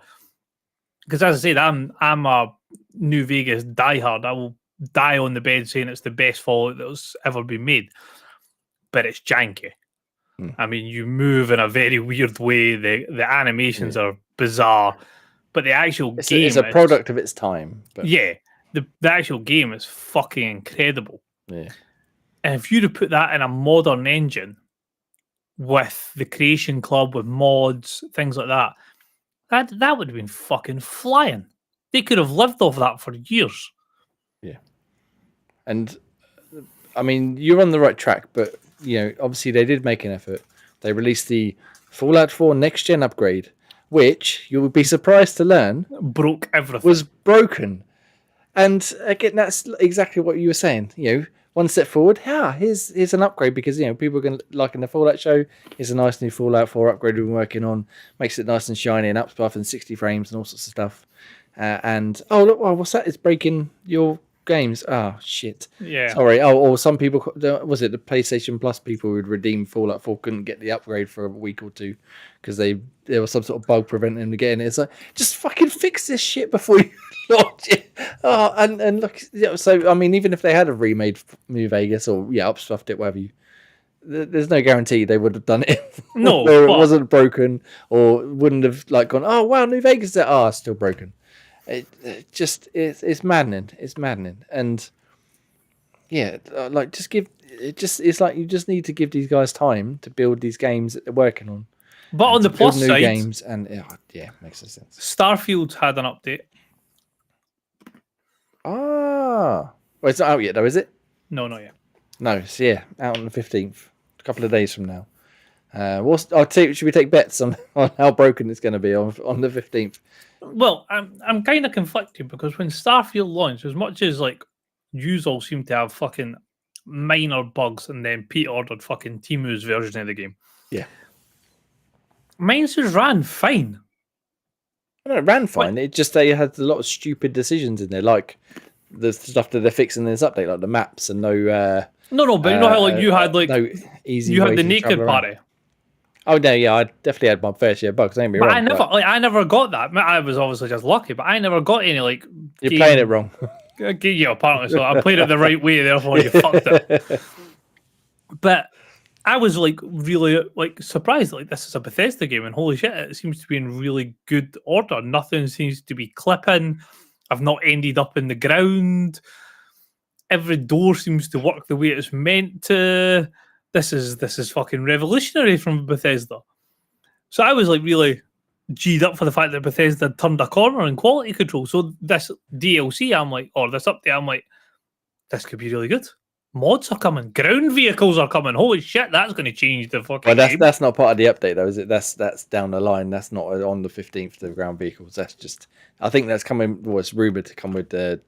Because as I said, I'm a New Vegas diehard. I will die on the bed saying it's the best Fallout that's ever been made, but it's janky. I mean, you move in a very weird way. The animations are bizarre, but the actual game is a product of its time. But... yeah, the actual game is fucking incredible. Yeah, and if you'd have put that in a modern engine with the Creation Club, with mods, things like that, that would have been fucking flying. They could have lived off that for years. Yeah, and I mean, you're on the right track, but you know, obviously they did make an effort. They released the Fallout 4 next gen upgrade, which you will be surprised to learn broke everything. Was broken. And again, that's exactly what you were saying. You know, one step forward. Here's an upgrade because you know people are going to like in the Fallout show. Here's a nice new Fallout 4 upgrade we've been working on. Makes it nice and shiny and up stuff and 60 frames and all sorts of stuff. And oh look, what's that? It's breaking your games. Oh shit. Yeah. Sorry. Oh, or some people, was it the PlayStation Plus people who'd redeemed Fallout 4 couldn't get the upgrade for a week or two because there was some sort of bug preventing them to get in. It's like, just fucking fix this shit before you launch it. Oh, and look, so I mean, even if they had a remade New Vegas or upstuffed it, whatever there's no guarantee they would have done it. No, where it wasn't broken or wouldn't have like gone. Oh wow, New Vegas, still broken. It's maddening. It's maddening, and like it's like you just need to give these guys time to build these games that they're working on. But on the plus side, games and makes sense. Starfield's had an update. Well, it's not out yet though, is it? No, not yet. No, it's out on the 15th, a couple of days from now. Should we take bets on how broken it's going to be on the 15th? Well, I'm kind of conflicted because when Starfield launched, as much as like you all seem to have fucking minor bugs, and then Pete ordered fucking Timu's version of the game. Yeah, mine just ran fine. I know it ran fine. It just they had a lot of stupid decisions in there, like the stuff that they're fixing in this update, like the maps and no. No, but you know how like you had like no easy. You had the naked party. Oh no, yeah, I definitely had my fair share of bugs. Don't get me wrong, I never got that. I was obviously just lucky, but I never got any like. You're playing it wrong. Yeah, apparently so. I played it the right way, therefore you fucked it. But I was like really like surprised. Like this is a Bethesda game, and holy shit, it seems to be in really good order. Nothing seems to be clipping. I've not ended up in the ground. Every door seems to work the way it's meant to. This is fucking revolutionary from Bethesda. So I was like really G'd up for the fact that Bethesda had turned a corner in quality control. So this DLC, I'm like, or this update, I'm like, this could be really good. Mods are coming. Ground vehicles are coming. Holy shit, that's going to change the fucking game. That's not part of the update though, is it? That's down the line. That's not on the 15th, the ground vehicles. That's just, I think that's coming, it's rumoured to come with the,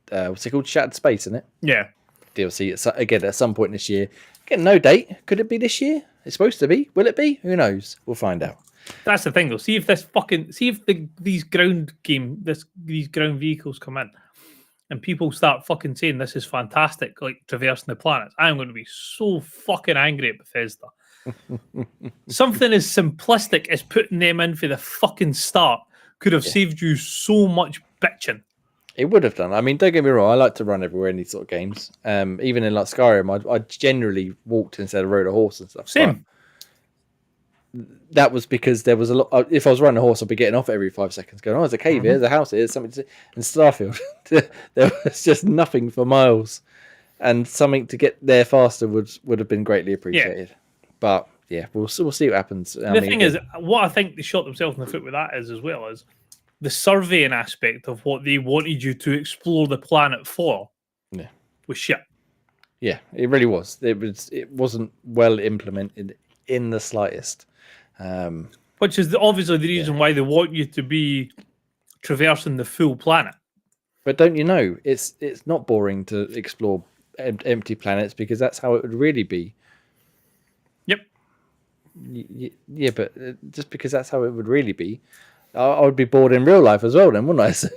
what's it called? Shattered Space, isn't it? Yeah. DLC, again, at some point this year. Again, no date. Could it be this year? It's supposed to be. Will it be? Who knows? We'll find out. That's the thing though. See if these ground vehicles come in and people start fucking saying this is fantastic, like traversing the planets. I'm going to be so fucking angry at Bethesda. Something as simplistic as putting them in for the fucking start could have saved you so much bitching. It would have done. I mean, don't get me wrong. I like to run everywhere in these sort of games. Even in like Skyrim, I generally walked instead of rode a horse and stuff. Same. But that was because there was a lot. If I was running a horse, I'd be getting off every 5 seconds, going, "Oh, there's a cave here, there's a house here, there's something." In Starfield, there was just nothing for miles, and something to get there faster would have been greatly appreciated. Yeah. But yeah, we'll see what happens. The thing is, what I think they shot themselves in the foot with that is as well as the surveying aspect of what they wanted you to explore the planet for. Yeah, was shit. Yeah, it really was. It wasn't well implemented in the slightest. Which is obviously the reason why they want you to be traversing the full planet. But don't you know, it's not boring to explore empty planets because that's how it would really be. Yep. Yeah, but just because that's how it would really be, I would be bored in real life as well. Then, wouldn't I? So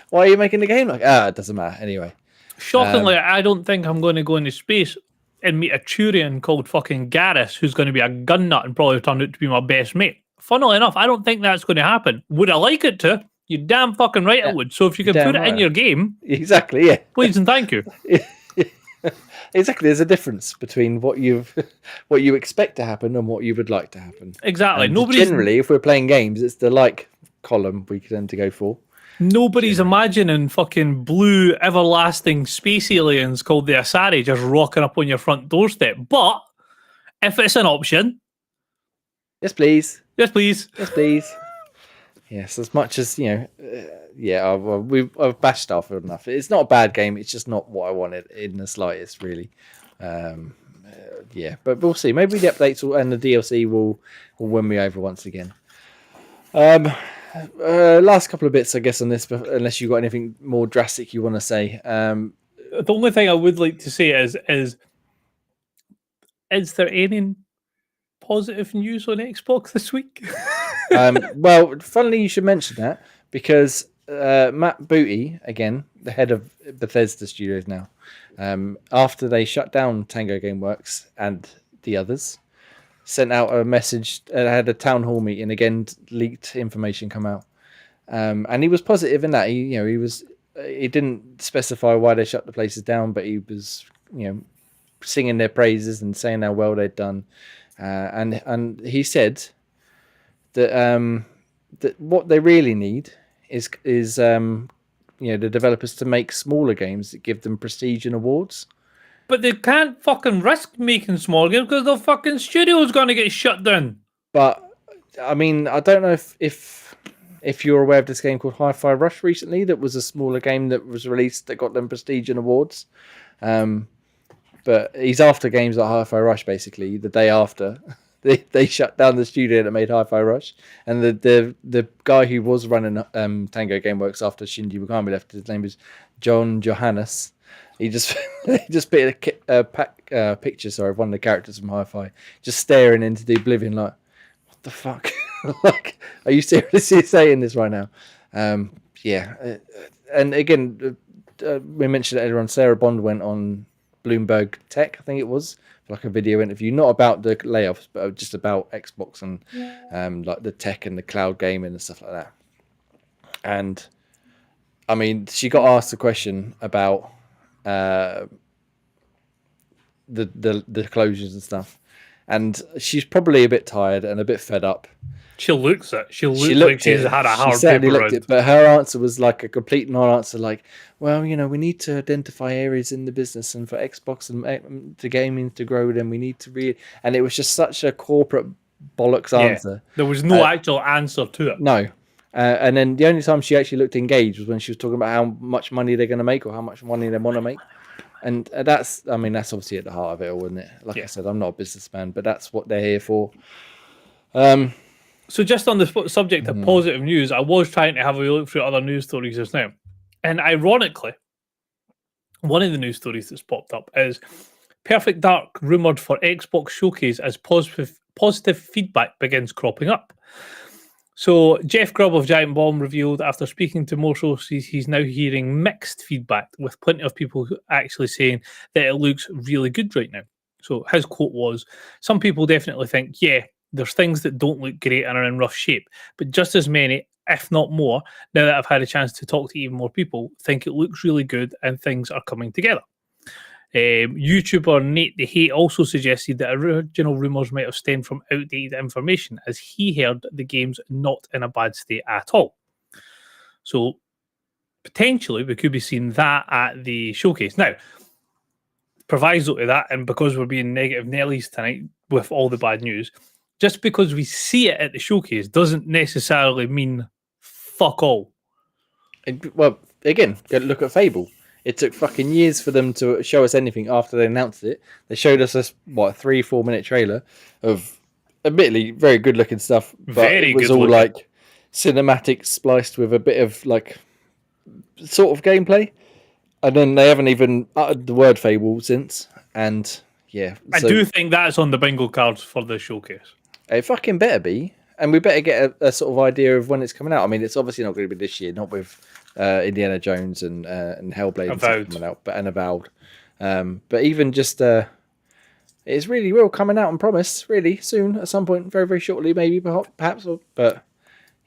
why are you making the game like? It doesn't matter anyway. Shockingly, I don't think I'm going to go into space and meet a Turian called fucking Garrus, who's going to be a gun nut and probably turn out to be my best mate. Funnily enough, I don't think that's going to happen. Would I like it to? You damn fucking right I would. So if you can put it in your game, exactly, yeah, please and thank you. Exactly, there's a difference between what you expect to happen and what you would like to happen. Exactly. And generally, if we're playing games, it's the like column we tend to go for. Nobody's imagining fucking blue, everlasting space aliens called the Asari just rocking up on your front doorstep. But if it's an option, yes, please. Yes, please. Yes, please. Yes, as much as I've bashed off enough. It's not a bad game. It's just not what I wanted in the slightest, really. But we'll see. Maybe the updates and the DLC will win me over once again. Last couple of bits, I guess, on this, unless you've got anything more drastic you want to say. The only thing I would like to say is there any positive news on Xbox this week? Well, funnily you should mention that, because Matt Booty, again, the head of Bethesda Studios now, after they shut down Tango Gameworks and the others, sent out a message, had a town hall meeting, again, leaked information come out. And he was positive in that. He didn't specify why they shut the places down, but he was, singing their praises and saying how well they'd done. And he said that that what they really need is the developers to make smaller games that give them prestige and awards. But they can't fucking risk making small games because the fucking studio's going to get shut down. But I mean, I don't know if you're aware of this game called Hi-Fi Rush recently. That was a smaller game that was released that got them prestige and awards. But he's after games like Hi-Fi Rush. Basically, the day after they shut down the studio that made Hi-Fi Rush, and the guy who was running Tango Gameworks after Shinji Mikami left, his name is John Johannes. He just put a picture of one of the characters from Hi-Fi just staring into the oblivion like, what the fuck? Like, are you seriously saying this right now? And again, we mentioned it earlier on, Sarah Bond went on Bloomberg Tech, I think it was, for like a video interview, not about the layoffs, but just about Xbox and like the tech and the cloud gaming and stuff like that. And I mean, she got asked a question about the closures and stuff, and she's probably a bit tired and a bit fed up. She looks like she's had a hard paper round. But her answer was like a complete non-answer. Like, well, we need to identify areas in the business, and for Xbox and to gaming to grow, then we need to And it was just such a corporate bollocks answer. There was no actual answer to it. No. And then the only time she actually looked engaged was when she was talking about how much money they're going to make or how much money they want to make. And that's obviously at the heart of it all, isn't it? Like I said, I'm not a businessman, but that's what they're here for. So just on the subject of positive news, I was trying to have a look through other news stories just now. And ironically, one of the news stories that's popped up is Perfect Dark rumoured for Xbox Showcase as positive feedback begins cropping up. So Jeff Grubb of Giant Bomb revealed after speaking to more sources, he's now hearing mixed feedback, with plenty of people actually saying that it looks really good right now. So his quote was, "Some people definitely think, there's things that don't look great and are in rough shape, but just as many, if not more, now that I've had a chance to talk to even more people, think it looks really good and things are coming together." YouTuber Nate the Hate also suggested that original rumours might have stemmed from outdated information, as he heard the game's not in a bad state at all. So potentially we could be seeing that at the showcase. Now, proviso to that, and because we're being negative Nellies tonight with all the bad news, just because we see it at the showcase doesn't necessarily mean fuck all. Well, again, look at Fable. It took fucking years for them to show us anything after they announced it. They showed us a 3-4 minute trailer of admittedly very good looking stuff, but it was all like cinematic spliced with a bit of like sort of gameplay. And then they haven't even uttered the word Fable since. And yeah, I do think that's on the bingo cards for the showcase. It fucking better be. And we better get a sort of idea of when it's coming out. I mean, it's obviously not going to be this year, not with Indiana Jones and Hellblade and stuff coming out, but Avowed. But even just, it's really will coming out on promise, really, soon, at some point, very, very shortly, maybe, perhaps. But,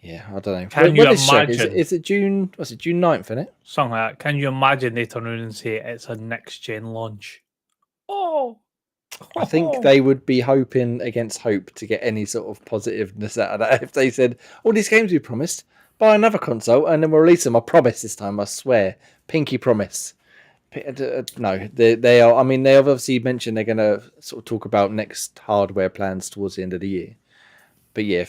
yeah, I don't know. Can you imagine? Is it June, what's it, June 9th, isn't it? Something like that. Can you imagine they turn around and say it's a next-gen launch? Oh! I think they would be hoping against hope to get any sort of positiveness out of that. If they said, all these games we promised, buy another console and then we'll release them. I promise this time, I swear. Pinky promise. No, they are. I mean, they have obviously mentioned they're going to sort of talk about next hardware plans towards the end of the year. But yeah,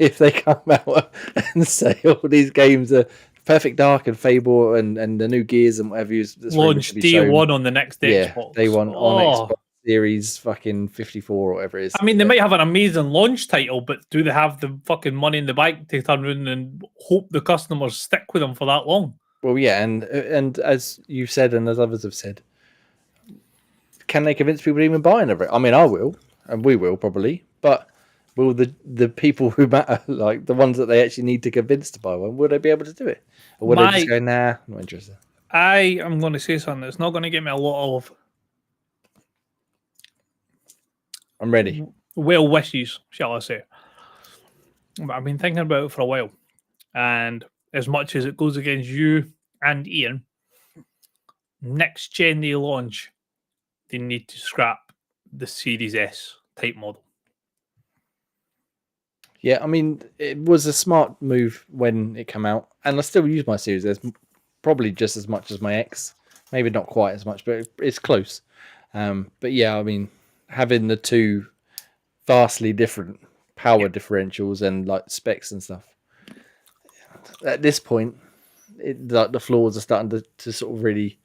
if they come out and say all these games are Perfect Dark and Fable and the new Gears and whatever you launch day one on the next Xbox. Yeah, day one on Xbox Series fucking 54 or whatever it is. I mean, they might have an amazing launch title, but do they have the fucking money in the bank to turn around and hope the customers stick with them for that long? Well, yeah, and as you said and as others have said, can they convince people to even buy another? I mean, I will, and we will probably, but will the people who matter, like the ones that they actually need to convince to buy one, will they be able to do it? Or will they just go, nah, not interested? I am going to say something that's not going to get me a lot of... I'm ready. Well wishes, shall I say. But I've been thinking about it for a while. And as much as it goes against you and Ian, next gen they launch, they need to scrap the Series S type model. Yeah, I mean, it was a smart move when it came out. And I still use my Series S probably just as much as my X. Maybe not quite as much, but it's close. But yeah, I mean, having the two vastly different power differentials and like specs and stuff. At this point, the flaws are starting to sort of really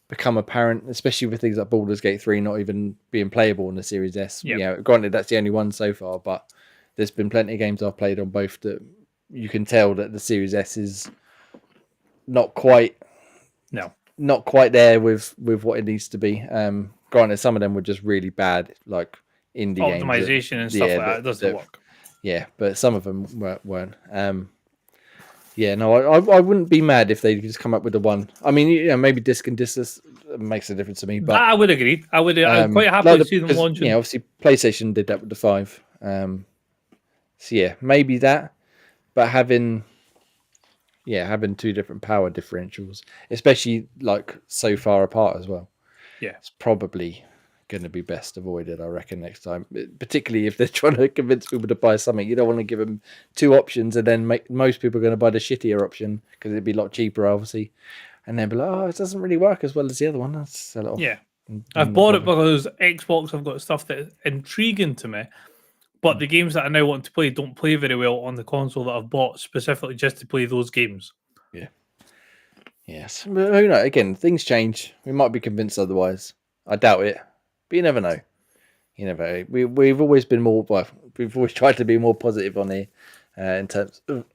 become apparent, especially with things like Baldur's Gate 3 not even being playable on the Series S. Yep. Yeah, granted, that's the only one so far, but there's been plenty of games I've played on both that you can tell that the Series S is not quite there with what it needs to be. Granted, some of them were just really bad, like indie optimization games and stuff like that. It doesn't work. Yeah, but some of them weren't. Yeah, no, I wouldn't be mad if they just come up with the one. I mean, yeah, maybe disc and discless makes a difference to me, but I would agree. I'd quite happy to see them launching. Yeah, obviously PlayStation did that with the 5. So yeah, maybe that, but having two different power differentials, especially like so far apart as well. Yeah, it's probably going to be best avoided, I reckon, next time. Particularly if they're trying to convince people to buy something, you don't want to give them two options and then make most people are going to buy the shittier option because it'd be a lot cheaper, obviously, and then be like, oh, it doesn't really work as well as the other one. Let's sell it off. Yeah, I've bought it because Xbox have got stuff that is intriguing to me. But the games that I now want to play don't play very well on the console that I've bought specifically just to play those games. Yeah. Yes. But who knows? Again, things change. We might be convinced otherwise. I doubt it. But you never know. You never know. We've always been more... Well, we've always tried to be more positive on here in terms of...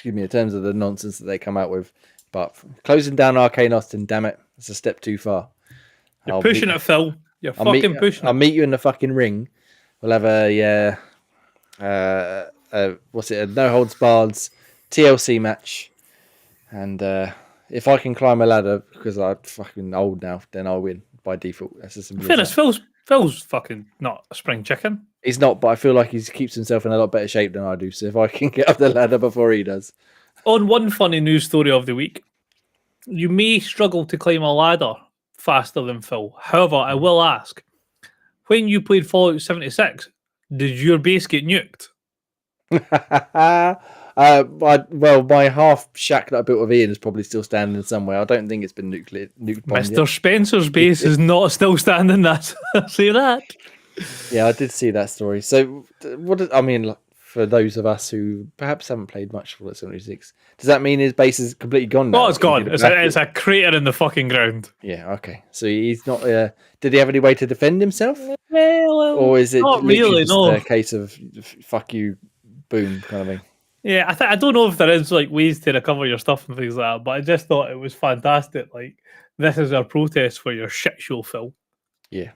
in terms of the nonsense that they come out with. But closing down Arkane Austin, damn it. It's a step too far. You're pushing it, Phil. You're fucking pushing it. I'll meet you in the fucking ring. We'll have a no holds barred TLC match, and if I can climb a ladder because I'm fucking old now, then I'll win by default. That's as simple as that. Phil's fucking not a spring chicken. He's not, but I feel like he keeps himself in a lot better shape than I do. So if I can get up the ladder before he does. On one funny news story of the week, you may struggle to climb a ladder faster than Phil. However, I will ask. When you played Fallout 76, did your base get nuked? My half shack that I built with Ian is probably still standing somewhere. I don't think it's been nuked. Mr. Spencer's base is not still standing. That say that. Yeah, I did see that story. So, for those of us who perhaps haven't played much Fallout 76, does that mean his base is completely gone now? Oh, it's gone. It's a crater in the fucking ground. Yeah, okay. So he's not... did he have any way to defend himself? Well, or is it not really, no. A case of fuck you, boom kind of thing? Yeah, I don't know if there is like ways to recover your stuff and things like that, but I just thought it was fantastic. Like, this is our protest for your shit show, Phil. Yeah.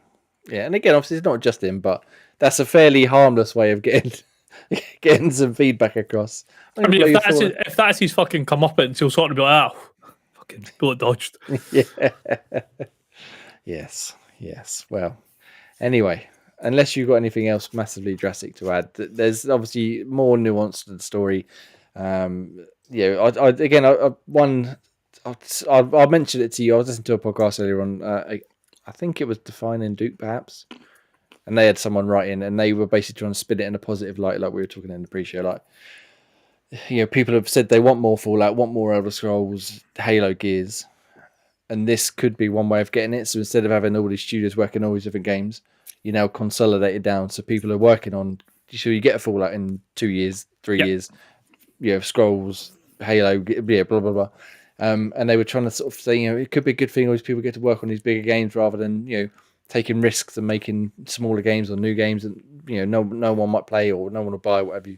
Yeah, and again, obviously, it's not just him, but that's a fairly harmless way of getting some feedback across. I mean, if that's his fucking comeuppance, he'll sort of be like, oh, fucking bullet dodged. Yeah. Yes. Well, anyway, unless you've got anything else massively drastic to add, there's obviously more nuance to the story. Yeah, I'll mention it to you. I was listening to a podcast earlier on. I think it was Defining Duke, perhaps, and they had someone write in, and they were basically trying to spin it in a positive light, like we were talking in the pre-show. Like, people have said they want more Fallout, want more Elder Scrolls, Halo Gears, and this could be one way of getting it. So instead of having all these studios working on all these different games, you now consolidate it down, so people are working on. So you get a Fallout in 2 years, 3 years. Scrolls, Halo, blah blah blah. And they were trying to sort of say, it could be a good thing. All these people get to work on these bigger games rather than taking risks and making smaller games or new games that no one might play or no one will buy, whatever you.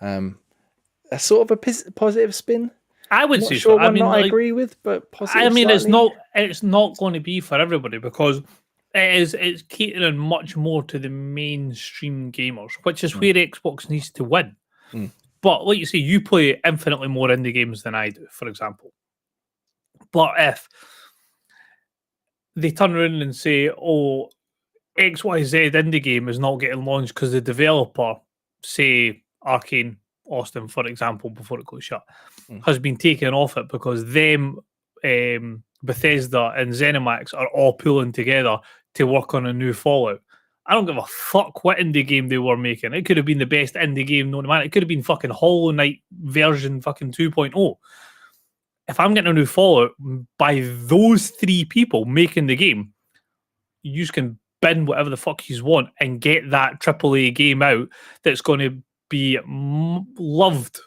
A sort of a positive spin. I would say sure so. I agree with, but positive. I mean, slightly. it's not going to be for everybody because it's catering much more to the mainstream gamers, which is where Xbox needs to win. But like you say, you play infinitely more indie games than I do, for example. But if they turn around and say, oh, XYZ indie game is not getting launched because the developer, say Arkane Austin, for example, before it goes shut, has been taken off it because them, Bethesda and ZeniMax are all pulling together to work on a new Fallout. I don't give a fuck what indie game they were making. It could have been the best indie game known to man. It could have been fucking Hollow Knight version fucking 2.0. If I'm getting a new Fallout by those three people making the game, you can bin whatever the fuck you want and get that AAA game out that's going to be loved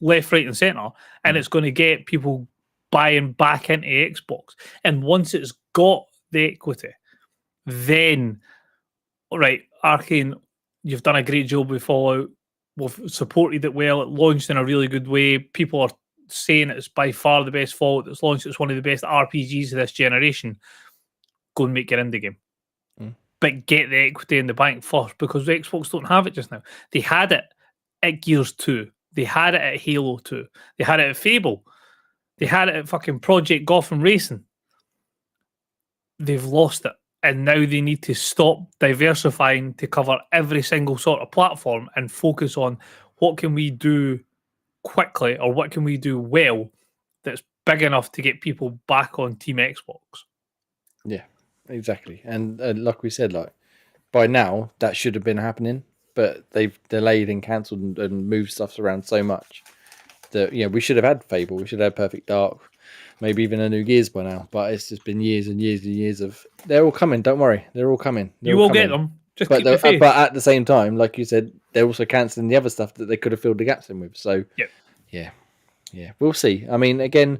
left, right, and centre, and it's going to get people buying back into Xbox. And once it's got the equity, then, all right, Arkane, you've done a great job with Fallout. We've supported it well. It launched in a really good way. People are saying it's by far the best Fallout that's launched. It's one of the best RPGs of this generation. Go and make your indie game. But get the equity in the bank first, because the Xbox don't have it just now. They had it at Gears 2. They had it at Halo 2. They had it at Fable. They had it at fucking Project Gotham Racing. They've lost it. And now they need to stop diversifying to cover every single sort of platform and focus on what can we do quickly or what can we do well that's big enough to get people back on Team Xbox. Yeah, exactly. And like we said, by now that should have been happening, but they've delayed and cancelled and moved stuff around so much that we should have had Fable, we should have had Perfect Dark, maybe even a new Gears by now. But it's just been years and years and years of. They're all coming. Don't worry, they're all coming. You will get them. Just keep your faith. But at the same time, like you said, they're also cancelling the other stuff that they could have filled the gaps in with. So yeah, we'll see. I mean, again,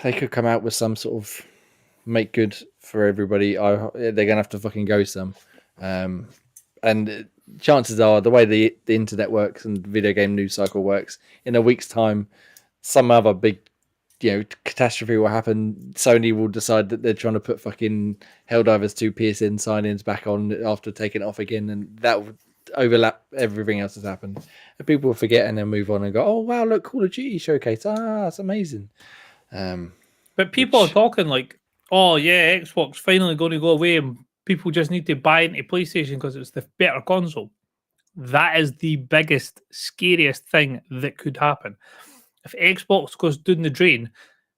they could come out with some sort of make good for everybody. They're gonna have to fucking go some. And chances are, the way the internet works and the video game news cycle works, in a week's time, some other big, catastrophe will happen. Sony will decide that they're trying to put fucking Helldivers 2 PSN sign-ins back on after taking it off again, and that will overlap everything else that's happened. And people will forget and then move on and go, oh, wow, look, Call of Duty showcase. It's amazing. But people are talking like, oh, yeah, Xbox finally going to go away and people just need to buy into PlayStation because it's the better console. That is the biggest, scariest thing that could happen. If Xbox goes down the drain,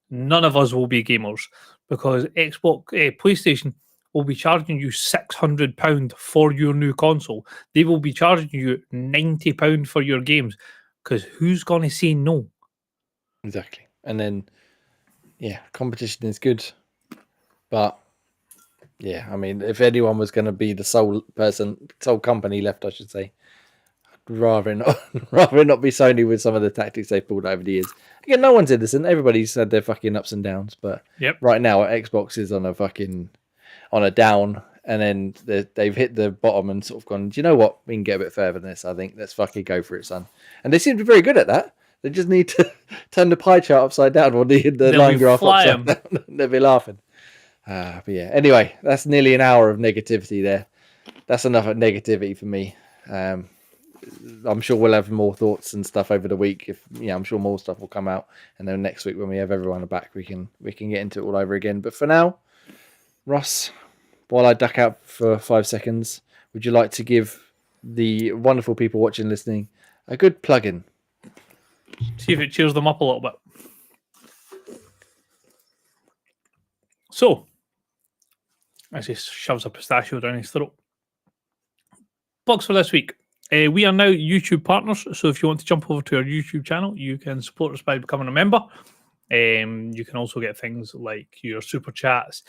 none of us will be gamers because PlayStation will be charging you £600 for your new console. They will be charging you £90 for your games because who's going to say no? Exactly. And then, competition is good. But, I mean, if anyone was going to be the sole company left, I should say, I'd rather not be Sony with some of the tactics they've pulled over the years. Again, no one's innocent. Everybody's had their fucking ups and downs. But right now, Xbox is on a down. And then they've hit the bottom and sort of gone, do you know what? We can get a bit further than this, I think. Let's fucking go for it, son. And they seem to be very good at that. They just need to turn the pie chart upside down or the line graph upside down. They'll be laughing. But yeah, anyway, that's nearly an hour of negativity there. That's enough of negativity for me. I'm sure we'll have more thoughts and stuff over the week. I'm sure more stuff will come out, and then next week when we have everyone back, we can get into it all over again. But for now, Ross, while I duck out for 5 seconds, would you like to give the wonderful people watching, listening, a good plug-in? See if it cheers them up a little bit. So, as he shoves a pistachio down his throat. Plugs for this week. We are now YouTube partners, so if you want to jump over to our YouTube channel, you can support us by becoming a member. You can also get things like your super chats,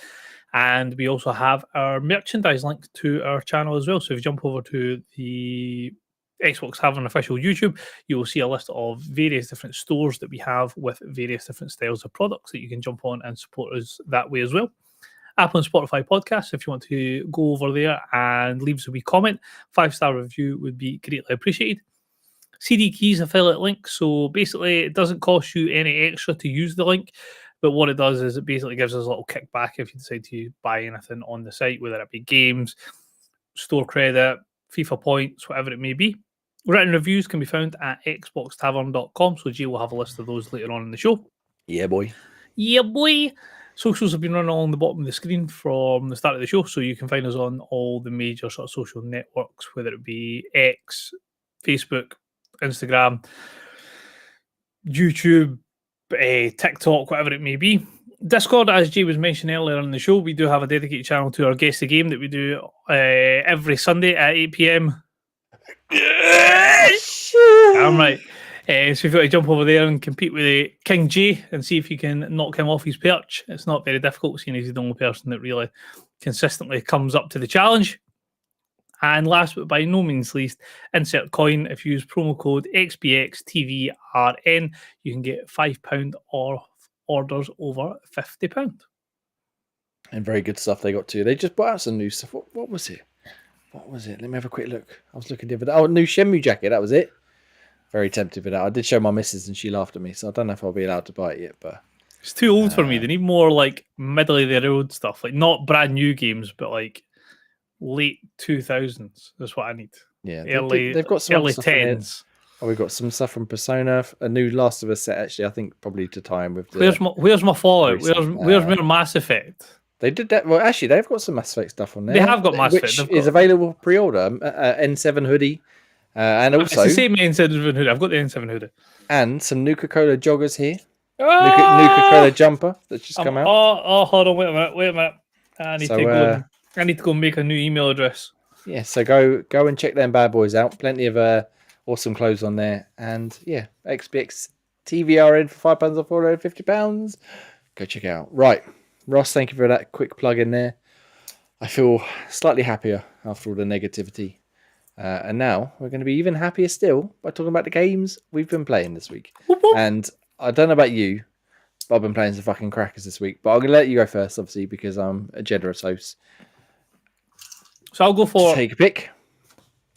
and we also have our merchandise link to our channel as well. So if you jump over to the Xbox Tavern official YouTube, you will see a list of various different stores that we have with various different styles of products that you can jump on and support us that way as well. Apple and Spotify podcasts, if you want to go over there and leave us a wee comment, 5-star review would be greatly appreciated. CD Keys affiliate link, so basically it doesn't cost you any extra to use the link, but what it does is it basically gives us a little kickback if you decide to buy anything on the site, whether it be games, store credit, FIFA points, whatever it may be. Written reviews can be found at xboxtavern.com, so Jay will have a list of those later on in the show. Yeah, boy. Yeah, boy. Socials have been running along the bottom of the screen from the start of the show, so you can find us on all the major sort of social networks, whether it be X, Facebook, Instagram, YouTube, TikTok, whatever it may be. Discord, as Jay was mentioning earlier in the show, we do have a dedicated channel to our Guess the Game that we do every Sunday at 8 p.m. I'm right. So if you want to jump over there and compete with King J and see if you can knock him off his perch, it's not very difficult, seeing he's the only person that really consistently comes up to the challenge. And last but by no means least, insert coin. If you use promo code XBXTVRN, you can get £5 off orders over £50. And very good stuff they got too. They just brought out some new stuff. What was it? What was it? Let me have a quick look. I was looking the other day. Oh, new Shenmue jacket. That was it. Very tempted for that. I did show my missus and she laughed at me, so I don't know if I'll be allowed to buy it yet. But it's too old for me. They need more like middle of the road stuff, like not brand new games, but like late 2000s. That's what I need. Yeah, they've got some early 10s. Oh, we've got some stuff from Persona, a new Last of Us set. Actually, I think probably to time with. Where's my Fallout? Where's my Mass Effect? They did that. Well, actually, they've got some Mass Effect stuff on there. They have got Mass Effect, which is available pre-order. N7 hoodie. And also, it's the same N7 hoodie. I've got the N7 hoodie. And some Nuka-Cola joggers here. Nuka-Cola jumper that's just come out. Oh, hold on, wait a minute. I need to go and make a new email address. Yeah, so go and check them bad boys out. Plenty of awesome clothes on there. And yeah, XBX TVRN for £5 off order, £50. Go check it out. Right. Ross, thank you for that quick plug in there. I feel slightly happier after all the negativity. And now we're going to be even happier still by talking about the games we've been playing this week. And I don't know about you, but I've been playing some fucking crackers this week. But I'm going to let you go first, obviously, because I'm a generous host. So I'll go for... Take a pick.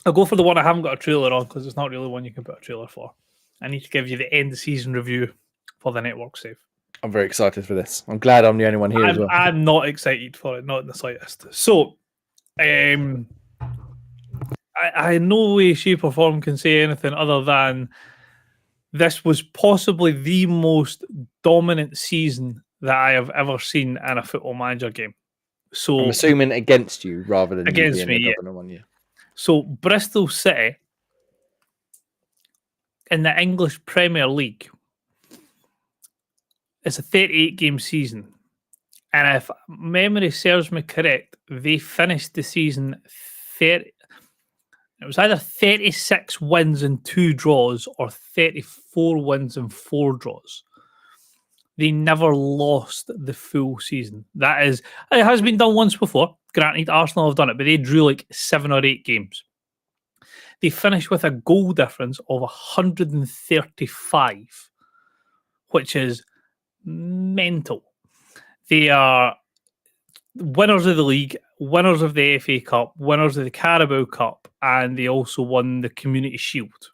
I'll go for the one I haven't got a trailer on, because it's not really one you can put a trailer for. I need to give you the end of season review for the network save. I'm very excited for this. I'm glad I'm the only one here as well. I'm not excited for it, not in the slightest. So, I in no way, shape, or form can say anything other than this was possibly the most dominant season that I have ever seen in a Football Manager game. So I'm assuming against you rather than against me. Yeah. One, yeah. So Bristol City in the English Premier League, it's a 38-game season, and if memory serves me correct, they finished the season 30. It was either 36 wins and 2 draws or 34 wins and 4 draws. They never lost the full season. That is, it has been done once before. Granted, Arsenal have done it, but they drew like 7 or 8 games. They finished with a goal difference of 135, which is mental. They are winners of the league, winners of the FA Cup, winners of the Carabao Cup, and they also won the Community Shield.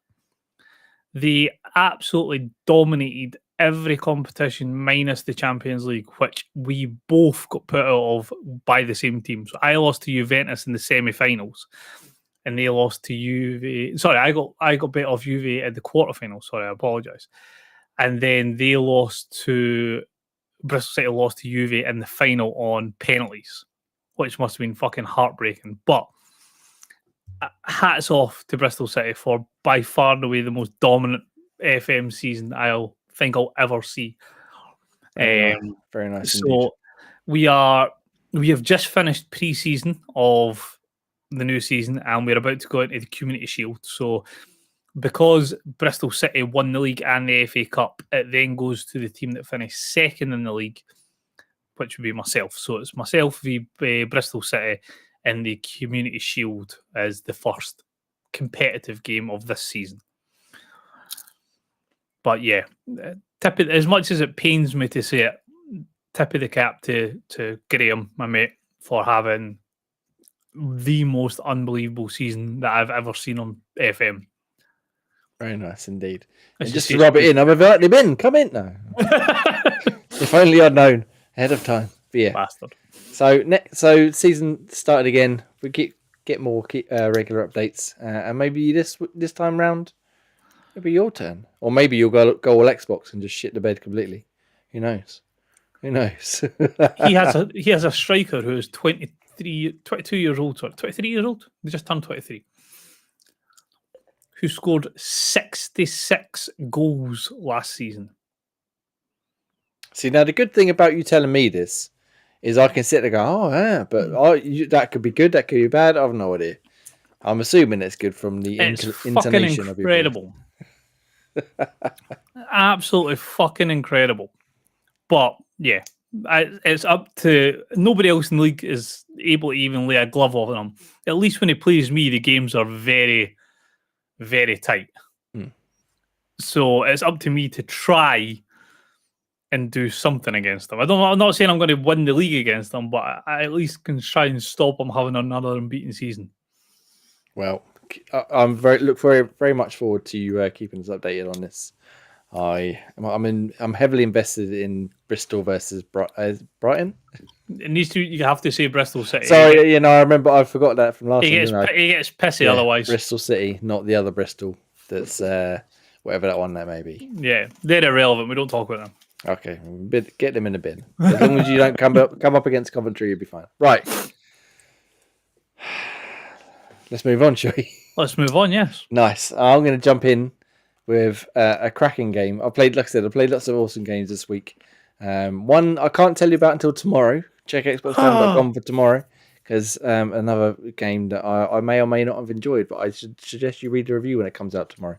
They absolutely dominated every competition minus the Champions League, which we both got put out of by the same team. So I lost to Juventus in the semi-finals, and they lost to Juve. Sorry, I got bet off Juve at the quarterfinals. Sorry, I apologise. And then they lost to Bristol City, lost to Juve in the final on penalties, which must have been fucking heartbreaking. But hats off to Bristol City for by far and away the most dominant FM season I'll ever see. Very nice. So indeed. we have just finished pre-season of the new season, and we're about to go into the Community Shield. So because Bristol City won the league and the FA Cup, it then goes to the team that finished second in the league, which would be myself. So it's myself v Bristol City in the Community Shield as the first competitive game of this season. But yeah, as much as it pains me to say it, tip of the cap to Graham, my mate, for having the most unbelievable season that I've ever seen on FM. Very nice indeed. And just to rub it in, I've invited him in. Come in now. If only I'd known ahead of time. But yeah. Bastard. So season started again. We get more regular updates, and maybe this time round, it'll be your turn, or maybe you'll go all Xbox and just shit the bed completely. Who knows? He has a striker who is 22 years old. Sorry, 23 years old. They just turned 23. Who scored 66 goals last season. See, now the good thing about you telling me this is I can sit there and go, oh, yeah, but that could be good, that could be bad. I have no idea. I'm assuming it's good from the intonation of your incredible. Absolutely fucking incredible. But yeah, it's up to nobody else in the league is able to even lay a glove on him. At least when he plays me, the games are very, very tight. So it's up to me to try and do something against him. I'm not saying I'm going to win the league against him, but I at least can try and stop him having another unbeaten season. Well, I'm very much forward to you keeping us updated on this. I'm heavily invested in Bristol versus Brighton. It needs to. You have to say Bristol City. Sorry, I remember I forgot that from last time. He gets pissy otherwise. Bristol City, not the other Bristol. That's whatever that one that may be. Yeah, they're irrelevant. We don't talk about them. Okay, get them in the bin. As long as you don't come up against Coventry, you'll be fine. Right. Let's move on, shall we? Let's move on. Yes. Nice. I'm going to jump in with a cracking game. I played lots of awesome games this week. One I can't tell you about until tomorrow. Check xboxtime.com for tomorrow, because another game that I may or may not have enjoyed, but I should suggest you read the review when it comes out tomorrow.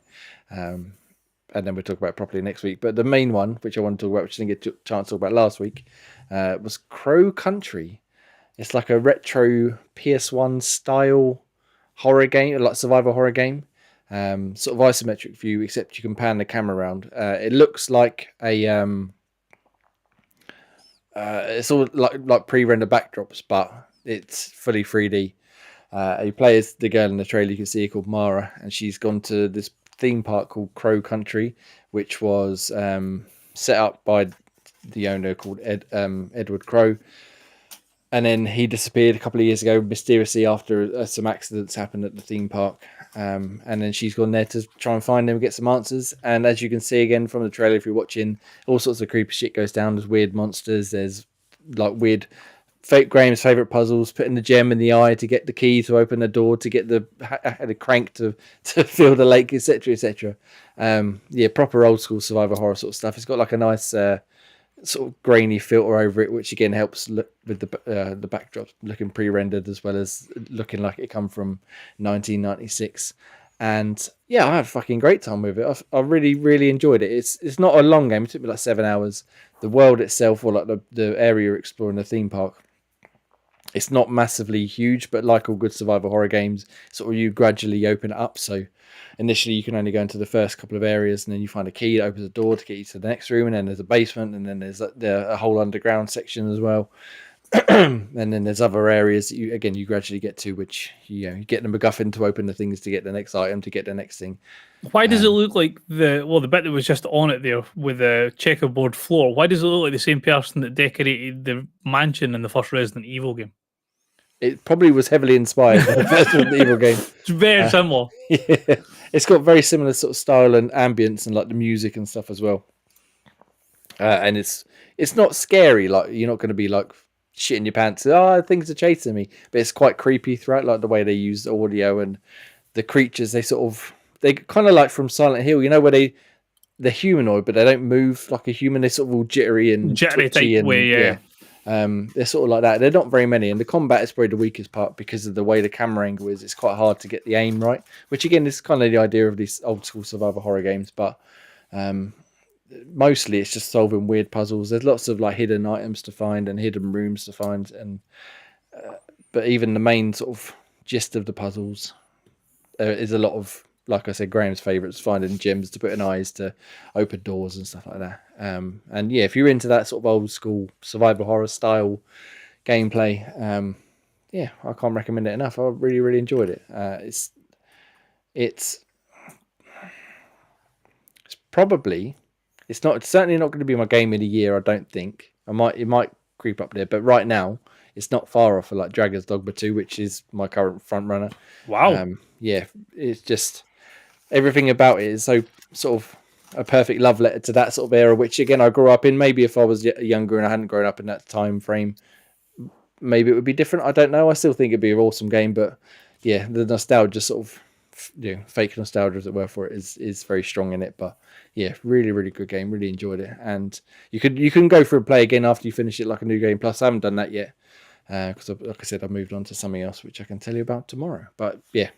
And then we'll talk about it properly next week. But the main one, which I want to talk about, which I didn't get a chance to talk about last week, was Crow Country. It's like a retro PS1 style horror game, like survival horror game. Sort of isometric view, except you can pan the camera around. It looks like a it's all like pre-rendered backdrops, but it's fully 3D. You play as the girl in the trailer you can see called Mara, and she's gone to this theme park called Crow Country, which was set up by the owner called Edward Crow. And then he disappeared a couple of years ago mysteriously after some accidents happened at the theme park. And then she's gone there to try and find him and get some answers. And as you can see again from the trailer, if you're watching, all sorts of creepy shit goes down. There's weird monsters. There's like weird Graham's favourite puzzles, putting the gem in the eye to get the key to open the door, to get the crank to fill the lake, etc., etc. Yeah, proper old school survival horror sort of stuff. It's got like a nice sort of grainy filter over it, which again helps look with the backdrop looking pre-rendered as well as looking like it come from 1996. And yeah, I had a fucking great time with it. I really, really enjoyed it. It's not a long game. It took me like 7 hours. The world itself, or like the area you're exploring, the theme park, it's not massively huge, but like all good survival horror games, sort of you gradually open it up. So initially you can only go into the first couple of areas, and then you find a key that opens a door to get you to the next room, and then there's a basement, and then there's a whole underground section as well. and then there's other areas that you gradually get to, which you get the MacGuffin to open the things to get the next item to get the next thing. Why does it look like the bit that was just on it there with the checkerboard floor? Why does it look like the same person that decorated the mansion in the first Resident Evil game? It probably was heavily inspired by the first Resident Evil game. It's very similar. Yeah, it's got very similar sort of style and ambience and like the music and stuff as well. And it's not scary. Like you're not going to be like shitting your pants. Oh, things are chasing me. But it's quite creepy throughout, like the way they use the audio and the creatures. They kind of like from Silent Hill, where they're humanoid, but they don't move like a human. They're sort of all jittery and twitchy and way, yeah. They're sort of like that. They're not very many, and the combat is probably the weakest part because of the way the camera angle is. It's quite hard to get the aim right, which again is kind of the idea of these old school survival horror games. But mostly it's just solving weird puzzles. There's lots of like hidden items to find and hidden rooms to find, and but even the main sort of gist of the puzzles is a lot of, like I said, Graham's favourites, finding gems to put in eyes to open doors and stuff like that. And yeah, if you're into that sort of old school survival horror style gameplay, yeah, I can't recommend it enough. I really, really enjoyed it. It's certainly not going to be my game of the year. I don't think it might creep up there, but right now it's not far off of like Dragon's Dogma 2, which is my current front runner. Wow. Yeah, it's just everything about it is so sort of a perfect love letter to that sort of era, which again I grew up in. Maybe if I was younger and I hadn't grown up in that time frame, maybe it would be different. I don't know. I still think it'd be an awesome game, but yeah, the nostalgia sort of, fake nostalgia as it were for it is very strong in it. But yeah, really, really good game. Really enjoyed it, and you can go through and play again after you finish it like a new game. Plus, I haven't done that yet because, like I said, I've moved on to something else which I can tell you about tomorrow. But yeah,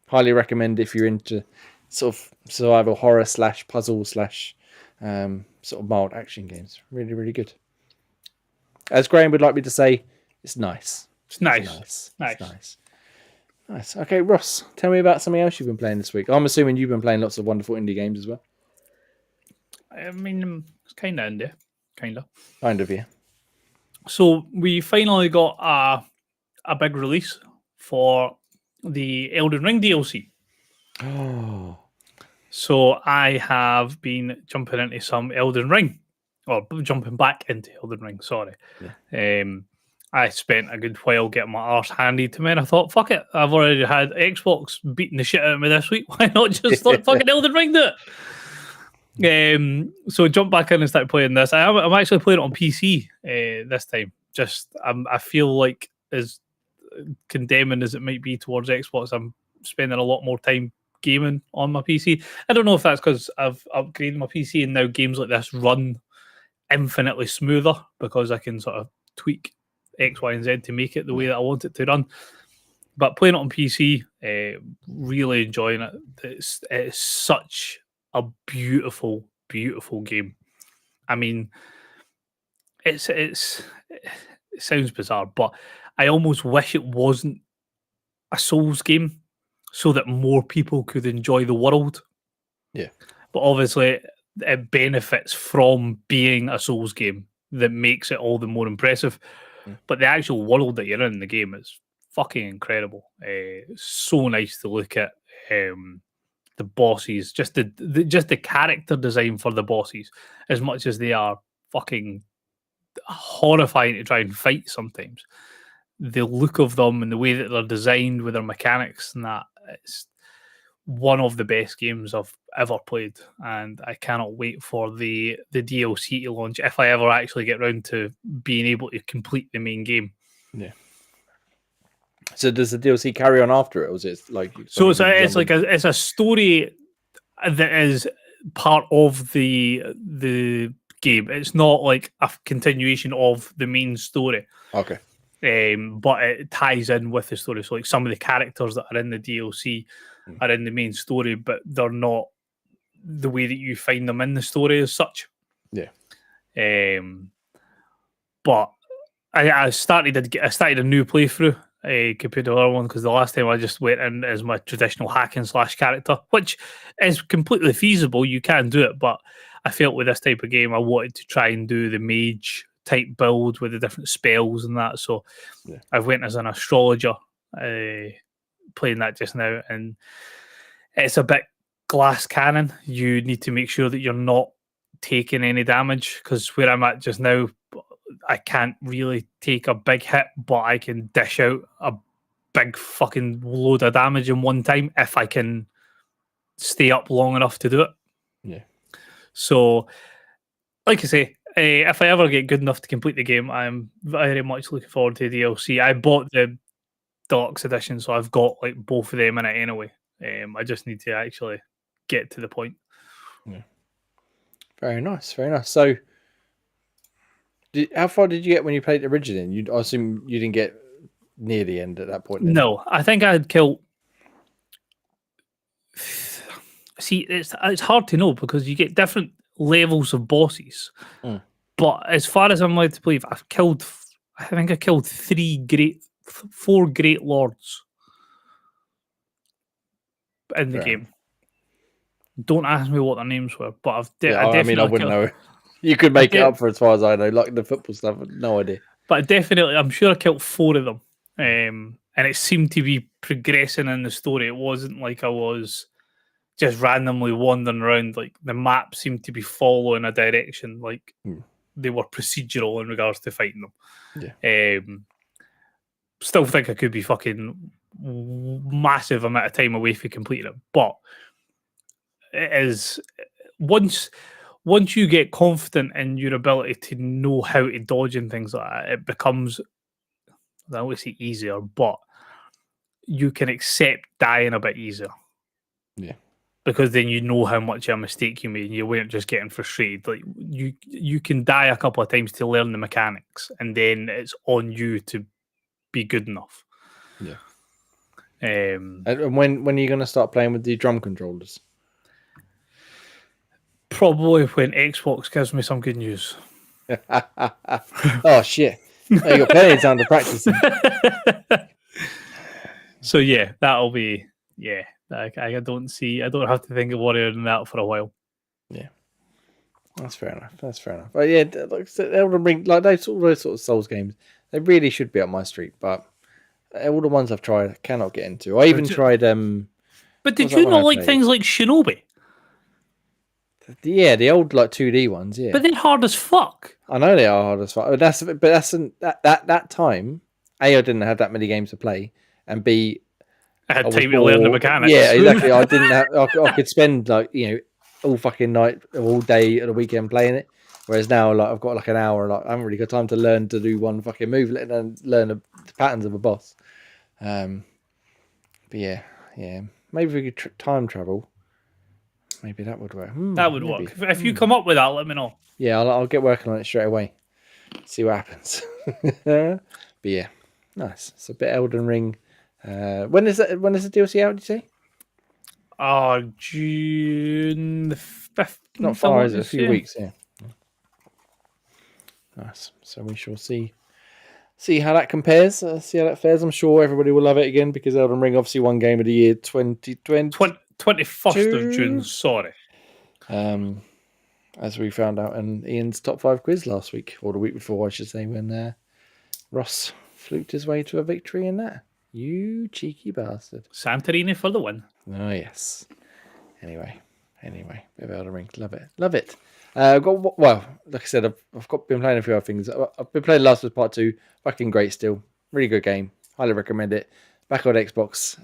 highly recommend if you're into sort of survival horror / puzzle / sort of mild action games. Really, really good. As Graham would like me to say, it's nice. It's nice. Nice. Okay, Ross, tell me about something else you've been playing this week. I'm assuming you've been playing lots of wonderful indie games as well. I mean, it's kind of indie. Kind of, yeah. So we finally got a big release for the Elden Ring DLC. Oh. So I have been jumping into some Elden Ring, or jumping back into Elden Ring, sorry. Yeah. I spent a good while getting my arse handed to me, and I thought, fuck it, I've already had Xbox beating the shit out of me this week. Why not just let fucking Elden Ring do it? So jump back in and start playing this. I'm actually playing it on PC this time. I feel like, as condemning as it might be towards Xbox, I'm spending a lot more time gaming on my PC. I don't know if that's because I've upgraded my PC and now games like this run infinitely smoother because I can sort of tweak X, Y, and Z to make it the way that I want it to run. But playing it on PC, really enjoying it. It's such a beautiful, beautiful game. I mean, it sounds bizarre, but I almost wish it wasn't a Souls game so that more people could enjoy the world. Yeah. But obviously, it benefits from being a Souls game that makes it all the more impressive. But the actual world that you're in the game is fucking incredible. So nice to look at. The bosses, just the character design for the bosses, as much as they are fucking horrifying to try and fight sometimes. The look of them and the way that they're designed with their mechanics and that, it's one of the best games I've ever played, and I cannot wait for the DLC to launch if I ever actually get around to being able to complete the main game. Yeah. So does the DLC carry on after it, or is it like? So it's a story that is part of the game. It's not like a continuation of the main story. Okay. But it ties in with the story. So like some of the characters that are in the DLC are in the main story, but they're not the way that you find them in the story as such. Yeah. But I started a new playthrough compared to the other one, because the last time I just went in as my traditional hack and slash character, which is completely feasible. You can do it, but I felt with this type of game I wanted to try and do the mage type build with the different spells and that. So Yeah. I went as an astrologer, playing that just now, and it's a bit glass cannon. You need to make sure that you're not taking any damage, because where I'm at just now, I can't really take a big hit, but I can dish out a big fucking load of damage in one time if I can stay up long enough to do it. Yeah. So, like I say, if I ever get good enough to complete the game, I'm very much looking forward to the DLC. I bought the deluxe edition, so I've got like both of them in it anyway. I just need to actually get to the point. Yeah. Very nice, very nice. So, how far did you get when you played originally? I assume you didn't get near the end at that point. Then. No, I think I had killed. See, it's hard to know because you get different levels of bosses. But as far as I'm led to believe, I think I killed 4 great lords in the game. Don't ask me what their names were, but I wouldn't know. You could make it up for as far as I know, like the football stuff. No idea. But I'm sure I killed 4 of them. And it seemed to be progressing in the story. It wasn't like I was just randomly wandering around. Like the map seemed to be following a direction. Like they were procedural in regards to fighting them. Yeah. Still think I could be fucking massive amount of time away from completing it. But it is once you get confident in your ability to know how to dodge and things like that, it becomes, I don't want to say easier, but you can accept dying a bit easier. Yeah. Because then you know how much of a mistake you made and you weren't just getting frustrated. Like you can die a couple of times to learn the mechanics, and then it's on you to be good enough. Yeah. And when are you going to start playing with the drum controllers? Probably when Xbox gives me some good news. Oh shit! You got plenty of time to practice. So yeah, that'll be I don't have to think of worrying that for a while. Yeah, that's fair enough. But yeah, like Elden Ring, like all those sort of Souls games, they really should be up my street. But all the ones I've tried, I cannot get into. I even tried. But did you not like things like Shinobi? Yeah, the old like 2D ones. Yeah, but they're hard as fuck. I know they are hard as fuck. That's that time. A, I didn't have that many games to play, and B, I had time to learn the mechanics. Yeah, exactly. I didn't have. I could spend like all fucking night, all day at the weekend playing it. Whereas now, like I've got like an hour. Like I haven't really got time to learn to do one fucking move and learn the patterns of a boss. But yeah. Maybe we could time travel. Maybe that would work. That would work. If you come up with that, let me know. Yeah, I'll get working on it straight away. See what happens. But yeah, nice. It's a bit Elden Ring. When is the DLC out? Did you say? June the 5th. Not far, is it? A few weeks. Yeah. Nice. So we shall see how that compares. See how that fares. I'm sure everybody will love it again because Elden Ring obviously won Game of the Year 2020. 21st of June, sorry. As we found out in Ian's top 5 quiz last week, or the week before, I should say, when Ross fluked his way to a victory in that. You cheeky bastard. Santorini for the win. Oh, yes. Anyway, bit of Elden Ring. Love it. Well, like I said, I've been playing a few other things. I've been playing Last of Us Part 2. Fucking great still. Really good game. Highly recommend it. Back on Xbox.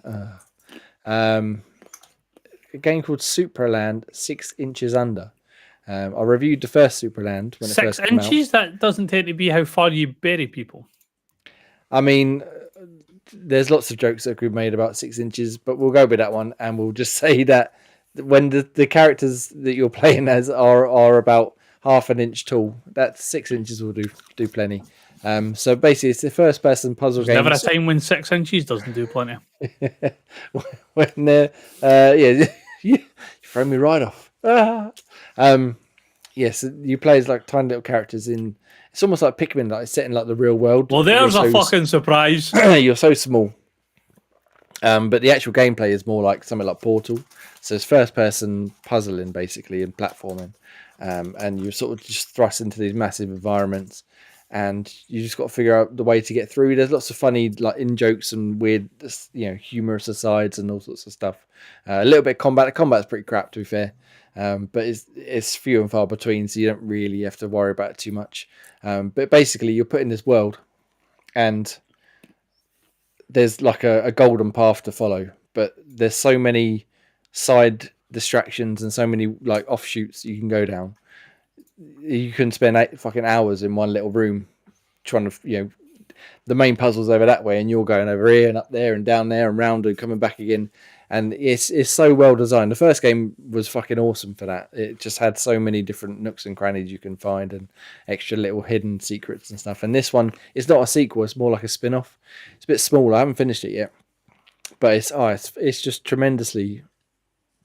A game called Supraland 6 Inches Under. I reviewed the first Supraland when it first came out. 6 inches? That doesn't tend to be how far you bury people. I mean, there's lots of jokes that could be made about 6 inches, but we'll go with that one, and we'll just say that when the characters that you're playing as are about half an inch tall, that 6 inches will do plenty. So basically, it's the first person puzzle game. Never a time when 6 inches doesn't do plenty. When you throw me right off. Yes, you play as like tiny little characters in. It's almost like Pikmin, like set in like the real world. Well, there's a fucking surprise. You're so small. But the actual gameplay is more like something like Portal. So it's first person puzzling basically and platforming. And you're sort of just thrust into these massive environments. and you just got to figure out the way to get through. There's lots of funny like in jokes and weird, humorous asides and all sorts of stuff. A little bit of combat. The combat's pretty crap, to be fair, but it's few and far between, so you don't really have to worry about it too much. But basically, you're put in this world, and there's like a golden path to follow, but there's so many side distractions and so many like offshoots you can go down. You can spend fucking hours in one little room trying to, the main puzzle's over that way, and you're going over here and up there and down there and round and coming back again. And it's so well designed. The first game was fucking awesome for that. It just had so many different nooks and crannies you can find and extra little hidden secrets and stuff. And this one, it's not a sequel. It's more like a spin-off. It's a bit small. I haven't finished it yet, but it's just tremendously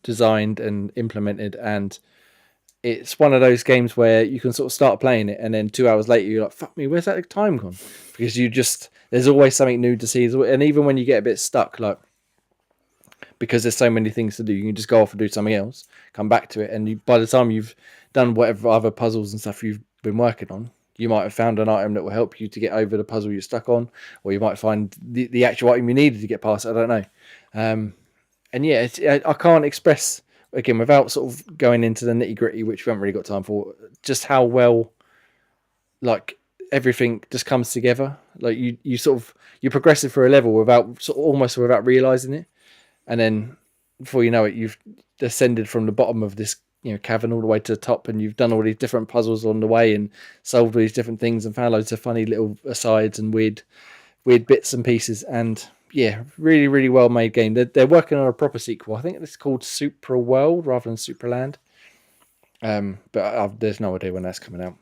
designed and implemented. And it's one of those games where you can sort of start playing it, and then 2 hours later you're like, "Fuck me, where's that time gone?" Because there's always something new to see. And even when you get a bit stuck, like, because there's so many things to do, you can just go off and do something else, come back to it, and by the time you've done whatever other puzzles and stuff you've been working on, you might have found an item that will help you to get over the puzzle you're stuck on, or you might find the actual item you needed to get past it. I don't know. And yeah, I can't express, again, without sort of going into the nitty gritty, which we haven't really got time for, just how well, like, everything just comes together. Like you're progressing through a level almost without realizing it. And then before you know it, you've descended from the bottom of this, cavern all the way to the top, and you've done all these different puzzles on the way and solved all these different things and found loads of funny little asides and weird bits and pieces. And yeah, really, really well made game. They're working on a proper sequel. I think it's called Supra World rather than Supraland. But there's no idea when that's coming out.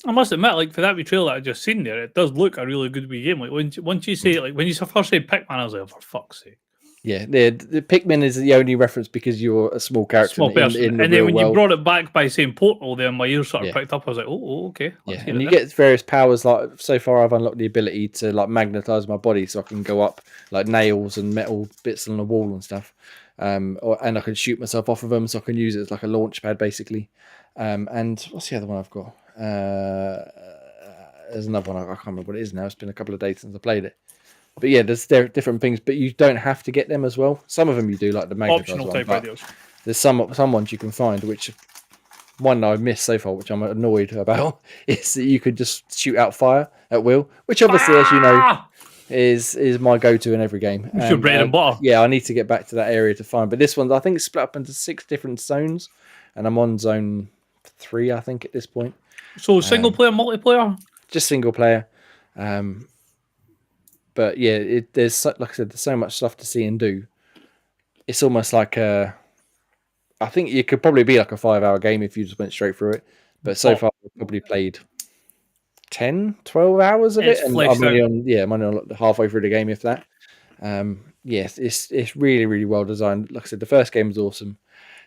I must admit, like, for that wee trailer that I just seen there, it does look a really good wee game. Like, once you say, like, when you first said Pikmin, I was like, oh, for fuck's sake. Yeah, the Pikmin is the only reference because you're a small character in the and then real when world. You brought it back by saying Portal, then my ears sort of picked up. I was like, oh, okay. Yeah, and you get various powers. Like, so far, I've unlocked the ability to like magnetize my body, so I can go up like nails and metal bits on the wall and stuff. And I can shoot myself off of them, so I can use it as like a launch pad, basically. And what's the other one I've got? There's another one. I can't remember what it is now. It's been a couple of days since I played it. But yeah, there are different things, but you don't have to get them as well. Some of them you do, like the magnetizer optional type videos. There's some ones you can find, which one I've missed so far, which I'm annoyed about, is that you could just shoot out fire at will, which obviously, as you know, is my go-to in every game. It's your bread and butter. Yeah, I need to get back to that area to find. But this one, I think it's split up into 6 different zones, and I'm on zone 3, I think, at this point. So single player, multiplayer? Just single player. But yeah, there's, like I said, there's so much stuff to see and do. It's almost like I think it could probably be like a 5-hour game if you just went straight through it. But so far, I've probably played 10, 12 hours of it. And I'm only on halfway through the game, if that. Yes, it's really, really well designed. Like I said, the first game was awesome.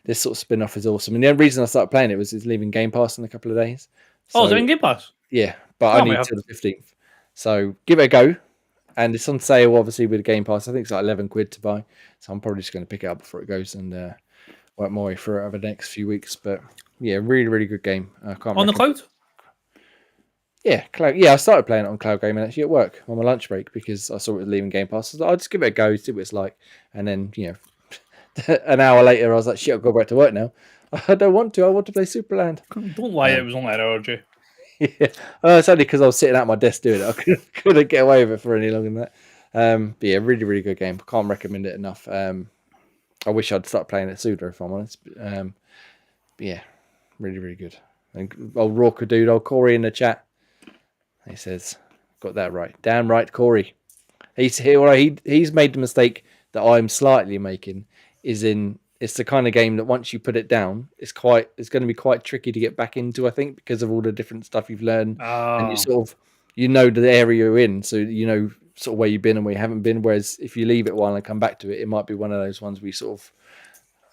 This sort of spin-off is awesome. And the only reason I started playing it was it's leaving Game Pass in a couple of days. So, is it in Game Pass? Yeah, but only until the 15th. So give it a go. And it's on sale, obviously, with Game Pass. I think it's like 11 quid to buy. So I'm probably just going to pick it up before it goes and work my way through it over the next few weeks. But yeah, really, really good game. On the cloud? Yeah, cloud. Yeah, I started playing it on cloud gaming actually at work on my lunch break because I saw it was leaving Game Pass. So I'll just give it a go, see what it's like. And then, an hour later, I was like, shit, I'll go back to work now. I don't want to. I want to play Superland. Don't lie, it was only an hour, Jay. Yeah, it's only because I was sitting at my desk doing it. I couldn't get away with it for any longer than that. But yeah, really, really good game. Can't recommend it enough. I wish I'd start playing it sooner, if I'm honest. But yeah, really, really good. And old Rorka dude, old Corey in the chat, he says, got that right. Damn right, Corey. He's made the mistake that I'm slightly making. It's the kind of game that once you put it down, it's going to be quite tricky to get back into, I think, because of all the different stuff you've learned. And you sort of, the area you're in, so you know sort of where you've been and where you haven't been. Whereas if you leave it a while and come back to it, it might be one of those ones where you sort of,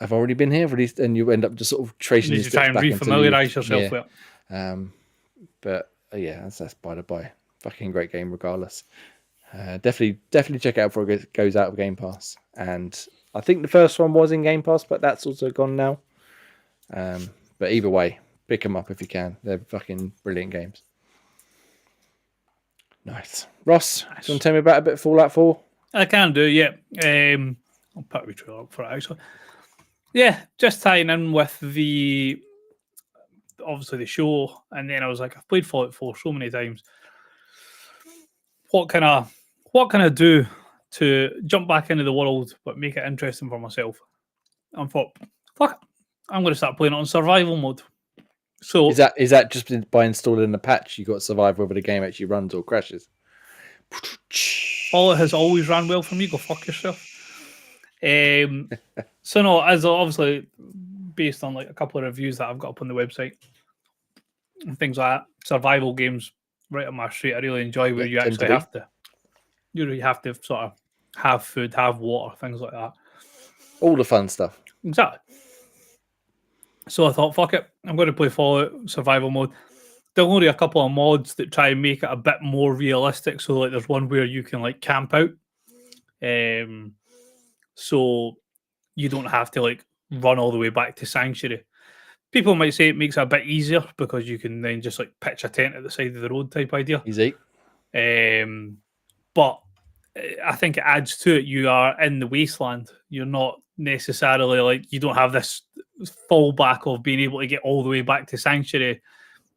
I've already been here, and you end up just sort of tracing your steps back. You need to try and refamiliarize yourself with it. But yeah, that's by the by. Fucking great game regardless. Definitely check it out before it goes out of Game Pass. And I think the first one was in Game Pass, but that's also gone now. But either way, pick them up if you can. They're fucking brilliant games. Nice. Ross, do you want to tell me about a bit of Fallout 4? I can do, yeah. I'll put a trailer up for it, actually. Yeah, just tying in with obviously the show, and then I was like, I've played Fallout 4 so many times. What can I do to jump back into the world but make it interesting for myself? I thought, fuck it, I'm going to start playing it on survival mode. So Is that just by installing a patch you got survive whether the game actually runs or crashes? Fallout has always ran well for me. Go fuck yourself. So no, as obviously based on like a couple of reviews that I've got up on the website and things like that, survival games right up my street. I really enjoy where you actually have to, you have to sort of have food, have water, things like that. All the fun stuff. Exactly. So I thought, fuck it, I'm going to play Fallout survival mode. Downloaded a couple of mods that try and make it a bit more realistic. So like, there's one where you can like camp out, so you don't have to like run all the way back to Sanctuary. People might say it makes it a bit easier because you can then just like pitch a tent at the side of the road type idea. Easy. But I think it adds to it. You are in the wasteland. You're not necessarily like, you don't have this fallback of being able to get all the way back to Sanctuary.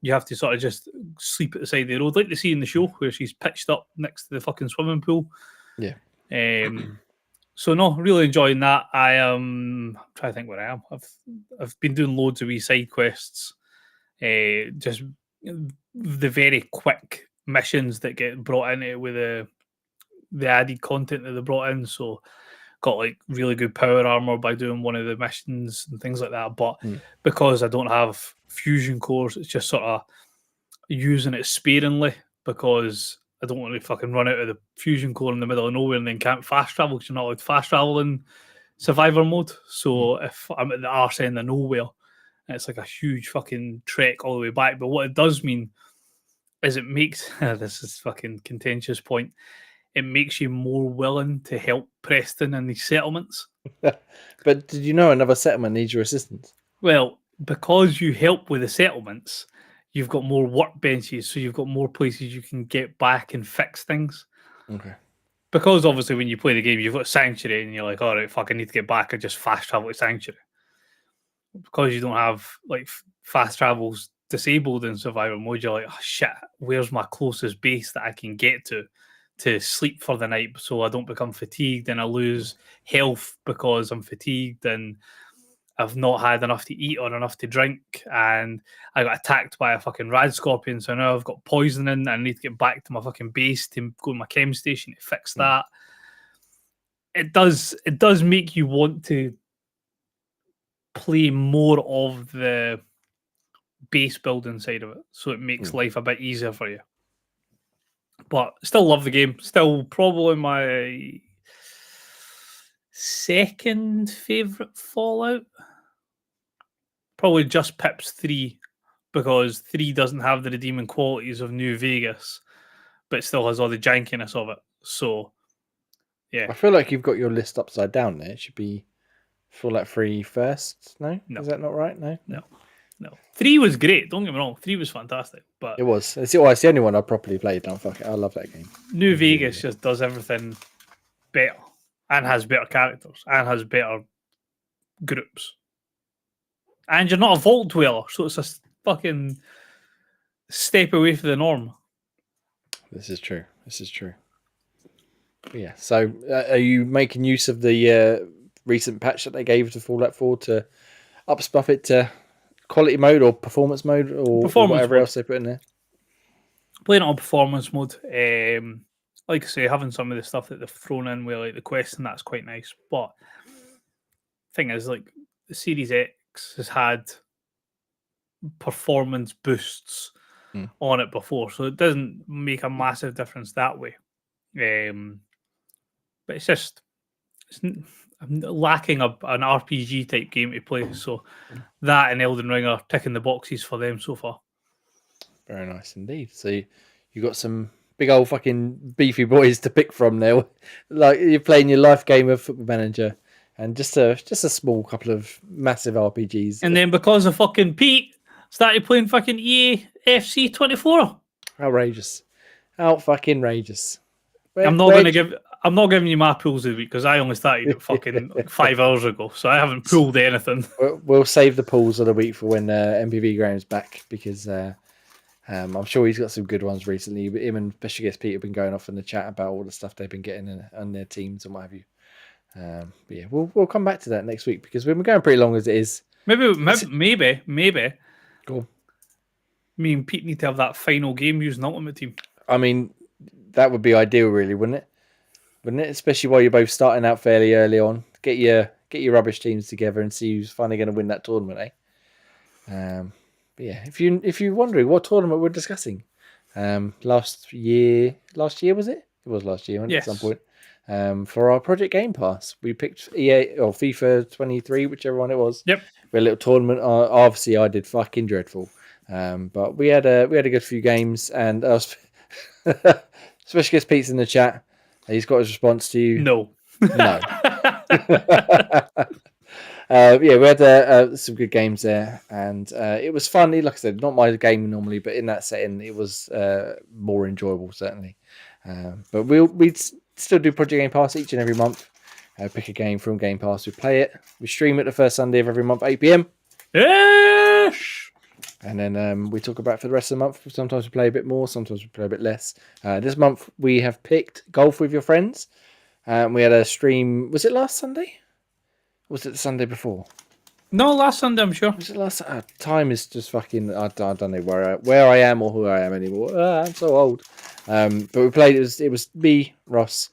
You have to sort of just sleep at the side of the road, like they see in the show where she's pitched up next to the fucking swimming pool. Yeah. So no, really enjoying that. I am trying to think where I am. I've been doing loads of wee side quests. Just the very quick missions that get brought in with the added content that they brought in. So got like really good power armor by doing one of the missions and things like that. But because I don't have fusion cores, it's just sort of using it sparingly because I don't want to fucking run out of the fusion core in the middle of nowhere and then can't fast travel because you're not allowed to fast travel in survivor mode. So if I'm at the arse end of nowhere, it's like a huge fucking trek all the way back. But what it does mean is it makes this is fucking contentious point. It makes you more willing to help Preston in these settlements. But did you know another settlement needs your assistance? Well, because you help with the settlements, you've got more workbenches, so you've got more places you can get back and fix things. Okay. Because obviously when you play the game, you've got Sanctuary and you're like, all right, fuck, I need to get back. I just fast travel to Sanctuary. Because you don't have like fast travels disabled in survival mode, you're like, oh shit, where's my closest base that I can get to sleep for the night so I don't become fatigued and I lose health because I'm fatigued and I've not had enough to eat or enough to drink and I got attacked by a fucking rad scorpion, so now I've got poisoning and I need to get back to my fucking base to go to my chem station to fix that. It does make you want to play more of the base building side of it, so it makes life a bit easier for you. But still love the game. Still probably my second favourite Fallout. Probably just Pips 3, because 3 doesn't have the redeeming qualities of New Vegas, but it still has all the jankiness of it. So, yeah. I feel like you've got your list upside down there. It should be Fallout 3 first. No? Is that not right? No. 3 was great. Don't get me wrong. 3 was fantastic. But it was. It's the only one I properly played. Don't fuck it. I love that game. New Vegas just does everything better and has better characters and has better groups. And you're not a vault dweller, so it's a fucking step away from the norm. This is true. Yeah. So, are you making use of the recent patch that they gave to Fallout 4 to upspuff it to quality mode or performance mode or whatever else they put in there? Playing it on performance mode. Like I say, having some of the stuff that they've thrown in with like the quest and that's quite nice. But thing is, like the Series X has had performance boosts on it before, so it doesn't make a massive difference that way. But it's just I'm lacking an RPG type game to play, so that and Elden Ring are ticking the boxes for them so far. Very nice indeed. So you got some big old fucking beefy boys to pick from there. Like you're playing your life game of Football Manager and just a small couple of massive RPGs. And then because of fucking Pete started playing fucking EA FC 24. Outrageous. Out fucking rageous. I'm not giving you my pools of the week because I only started it fucking like 5 hours ago, so I haven't pulled anything. We'll save the pools of the week for when MPV Graham's back, because I'm sure he's got some good ones recently. But him and Special Guest Pete have been going off in the chat about all the stuff they've been getting on their teams and what have you. But yeah, we'll come back to that next week, because we've been going pretty long as it is. Maybe. Cool. Me and Pete need to have that final game using Ultimate Team. I mean, that would be ideal, really, wouldn't it? Wouldn't it? Especially while you're both starting out fairly early on. Get your rubbish teams together and see who's finally going to win that tournament, eh? But yeah, if you're wondering what tournament we're discussing, last year was it? It was last year, yes. At some point. For our Project Game Pass, we picked EA or FIFA 23, whichever one it was. Yep. We had a little tournament. Obviously, I did fucking dreadful. But we had a good few games, and Special Guest Pete's in the chat. He's got his response to you. No. Yeah, we had some good games there, and it was fun. Like I said, not my game normally, but in that setting, it was more enjoyable, certainly. But we'd still do Project Game Pass each and every month. Pick a game from Game Pass, we play it. We stream it the first Sunday of every month, 8 p.m. Yes! And then we talk about it for the rest of the month. Sometimes we play a bit more, sometimes we play a bit less. This month we have picked Golf with Your Friends. We had a stream. Was it last Sunday? Or was it the Sunday before? No, last Sunday, I'm sure. Was it last? Time is just fucking. I don't know where I am or who I am anymore. I'm so old. But we played. It was me, Ross,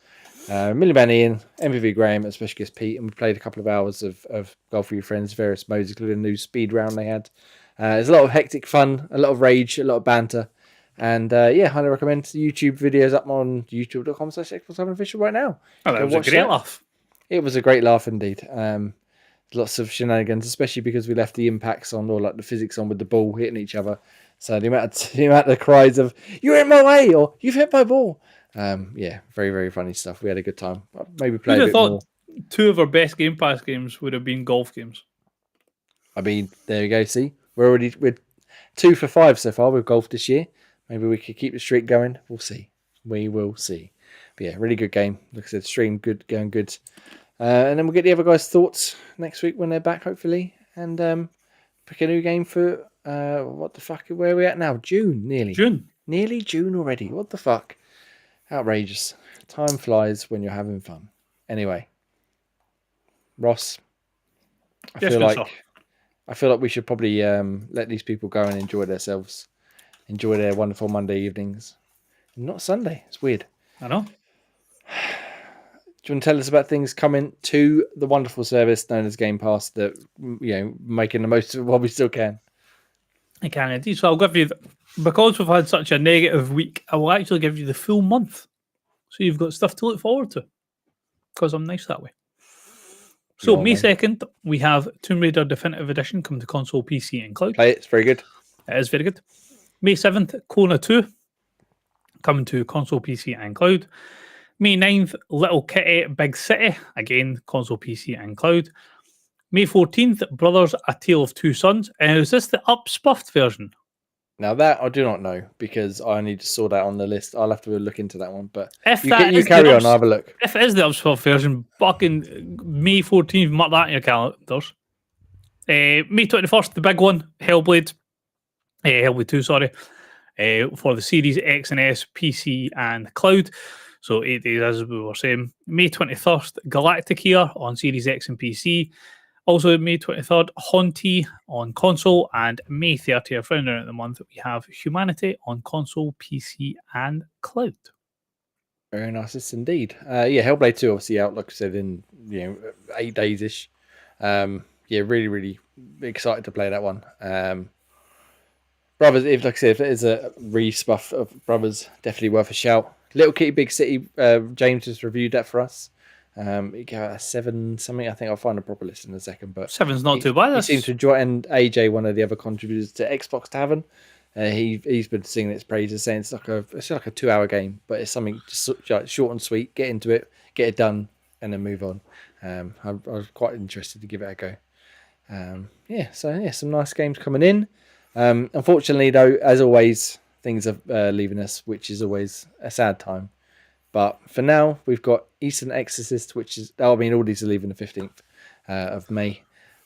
Milliman Ian, MVV Graham, and Special Guest Pete, and we played a couple of hours of Golf with Your Friends, various modes, including a new speed round they had. There's a lot of hectic fun, a lot of rage, a lot of banter. And yeah, highly recommend the YouTube videos up on youtube.com/Xbox7Official right now. Oh, that was a great laugh. It was a great laugh indeed. Lots of shenanigans, especially because we left the impacts on, or like the physics on, with the ball hitting each other. So the amount of cries of "You're in my way" or "You've hit my ball." Yeah, very, very funny stuff. We had a good time. Maybe play a bit more. Two of our best Game Pass games would have been golf games. I mean, there you go. See, we're 2 for 5 so far with golf this year. Maybe we could keep the streak going. We'll see. We will see. But yeah, really good game. Like I said, stream good, going good. And then we'll get the other guys' thoughts next week when they're back, hopefully. And pick a new game for, what the fuck, where are we at now? June, nearly. Nearly June already. What the fuck? Outrageous. Time flies when you're having fun. Anyway. Ross, I feel like we should probably let these people go and enjoy themselves. Enjoy their wonderful Monday evenings. Not Sunday. It's weird. I know. Do you want to tell us about things coming to the wonderful service known as Game Pass that, making the most of what we still can? I can indeed. So I'll give you, because we've had such a negative week, I will actually give you the full month. So you've got stuff to look forward to. Because I'm nice that way. So May 2nd, we have Tomb Raider Definitive Edition come to console, PC, and cloud. Play it. It's very good. It is very good. May 7th, Kona 2 coming to console, PC, and cloud. May 9th, Little Kitty Big City, again, console, PC, and cloud. May 14th, Brothers, A Tale of Two Sons. And is this the upspuffed version? Now that I do not know, because I need to sort that on the list. I'll have to look into that one. But if you carry on, I'll have a look. If it is the upspuffed version, fucking May 14th, mark that in your calendars. May 21st, the big one, Hellblade 2, sorry, for the Series X and S, PC, and cloud. So 8 days, as we were saying. May 21st, Galactic here on Series X and PC. Also, May 23rd, Haunty on console. And May 30th, round out the month, we have Humanity on console, PC, and cloud. Very nice, indeed. Hellblade 2 obviously out, like I said, in 8 days-ish. Really, really excited to play that one. Brothers, if it is a re-spuff of Brothers, definitely worth a shout. Little Kitty Big City, James just reviewed that for us. He gave it a 7 something. I think I'll find a proper list in a second. But 7's not too bad. He seems to enjoy it. And AJ, one of the other contributors to Xbox Tavern, he's been singing its praises, saying it's like a 2-hour game, but it's something just short and sweet. Get into it, get it done, and then move on. I was quite interested to give it a go. Some nice games coming in. Unfortunately, though, as always, things are leaving us, which is always a sad time. But for now, we've got Eastern Exorcist, which is... all these are leaving the 15th of May.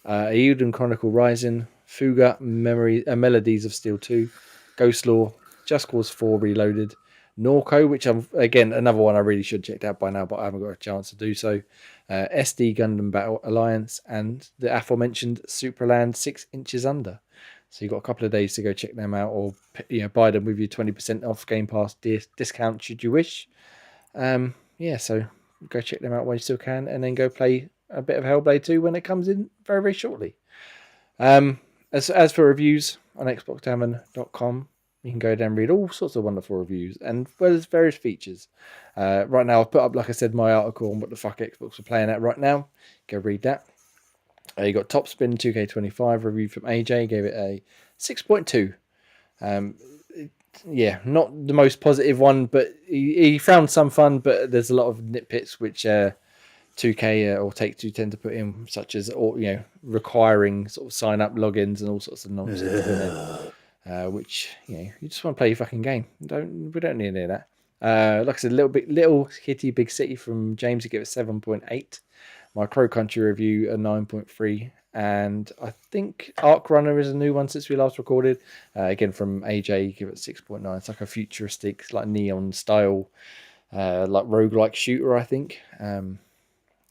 Euden Chronicle Rising, Fuga, Melodies of Steel 2, Ghost Law, Just Cause 4 Reloaded, Norco, which I'm, again, another one I really should have checked out by now, but I haven't got a chance to do so. SD Gundam Battle Alliance, and the aforementioned Superland 6 Inches Under. So you've got a couple of days to go check them out, or buy them with your 20% off Game Pass discount should you wish. So go check them out while you still can, and then go play a bit of Hellblade 2 when it comes in very, very shortly. As for reviews on xboxtavern.com, you can go down and read all sorts of wonderful reviews, and there's various features. Right now, I've put up, like I said, my article on what the fuck Xbox are playing at right now. Go read that. You got Topspin 2K25 review from AJ, gave it a 6.2. Not the most positive one, but he found some fun, but there's a lot of nitpicks which 2K or Take-Two tend to put in, such as requiring sort of sign-up logins and all sorts of nonsense. Which you just want to play your fucking game. We don't need any of that. Like I said, little kitty big city from James, to give it 7.8. My Crow Country review a 9.3, and I think Arc Runner is a new one since we last recorded. Again from AJ, give it 6.9. It's like a futuristic, like neon style, like roguelike shooter. I think it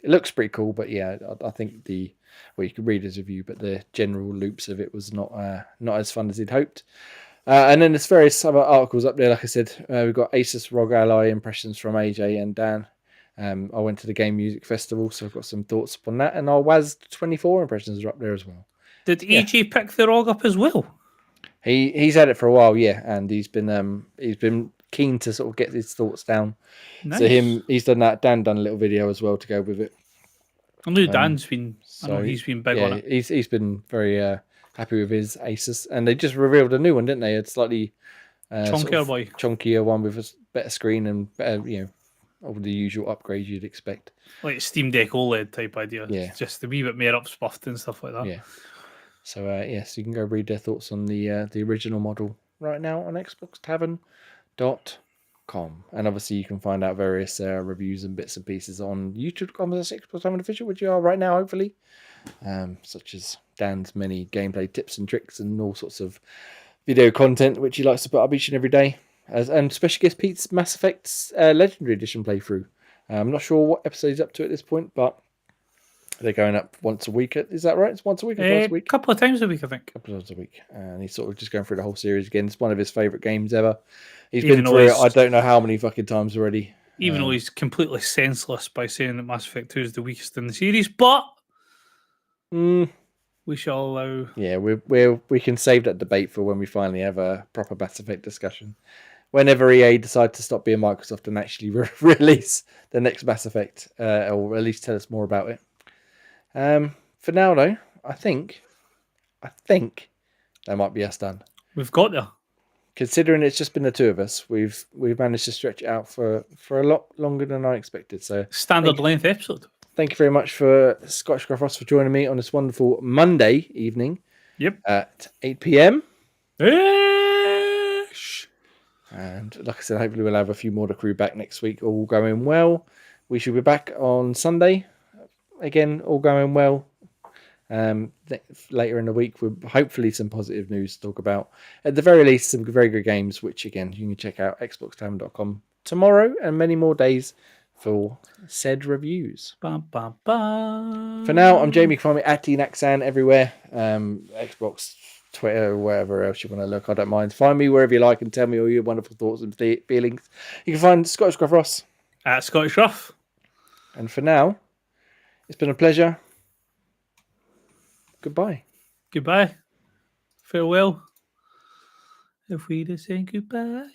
looks pretty cool, but yeah, I think you could read his review, but the general loops of it was not as fun as he'd hoped. And then there's various other articles up there. Like I said, we've got Asus ROG Ally impressions from AJ and Dan. I went to the Game Music Festival, so I've got some thoughts upon that. And our WAS24 impressions are up there as well. Did AJ pick the ROG up as well? He's had it for a while, yeah, and he's been keen to sort of get his thoughts down. Nice. So he's done that. Dan done a little video as well to go with it. I know Dan's been. I know he's been big on it. He's been very happy with his Asus, and they just revealed a new one, didn't they? It's slightly chunkier one with a better screen and better, all the usual upgrades you'd expect, like Steam Deck OLED type idea. Yeah, it's just a wee bit more upspuffed and stuff like that. Yeah. So so you can go read their thoughts on the original model right now on xboxtavern.com, and obviously you can find out various reviews and bits and pieces on youtube.com/Xbox Tavern Official, which you are right now, hopefully, such as Dan's many gameplay tips and tricks and all sorts of video content which he likes to put up each and every day, and special guest Pete's Mass Effect Legendary Edition playthrough. I'm not sure what episode he's up to at this point, but they're going up once a week. Is that right? It's once a week or twice a week? A couple of times a week, I think. A couple of times a week. And he's sort of just going through the whole series again. It's one of his favourite games ever. He's been through it I don't know how many fucking times already. Even though he's completely senseless by saying that Mass Effect 2 is the weakest in the series, but we shall allow... Yeah, we can save that debate for when we finally have a proper Mass Effect discussion. Whenever EA decide to stop being Microsoft and actually release the next Mass Effect, or at least tell us more about it. For now, though, I think that might be us done. We've got there. Considering it's just been the two of us, we've managed to stretch it out for a lot longer than I expected. So standard length episode. Thank you very much for Scottish Craft Ross for joining me on this wonderful Monday evening. Yep. At 8 p.m. Ish. And like I said, hopefully we'll have a few more to crew back next week. All going well. We should be back on Sunday. Again, all going well. Later in the week with hopefully some positive news to talk about. At the very least, some very good games, which again, you can check out xboxtavern.com tomorrow and many more days for said reviews. Bum, bum, bum. For now, I'm Jamie. Find me at Tnaxan everywhere. Xbox, Twitter, wherever else you want to look. I don't mind. Find me wherever you like and tell me all your wonderful thoughts and feelings. You can find Scottish Gruff Ross at Scottish Ruff. And for now, it's been a pleasure. Goodbye. Goodbye. Farewell. If we just say goodbye.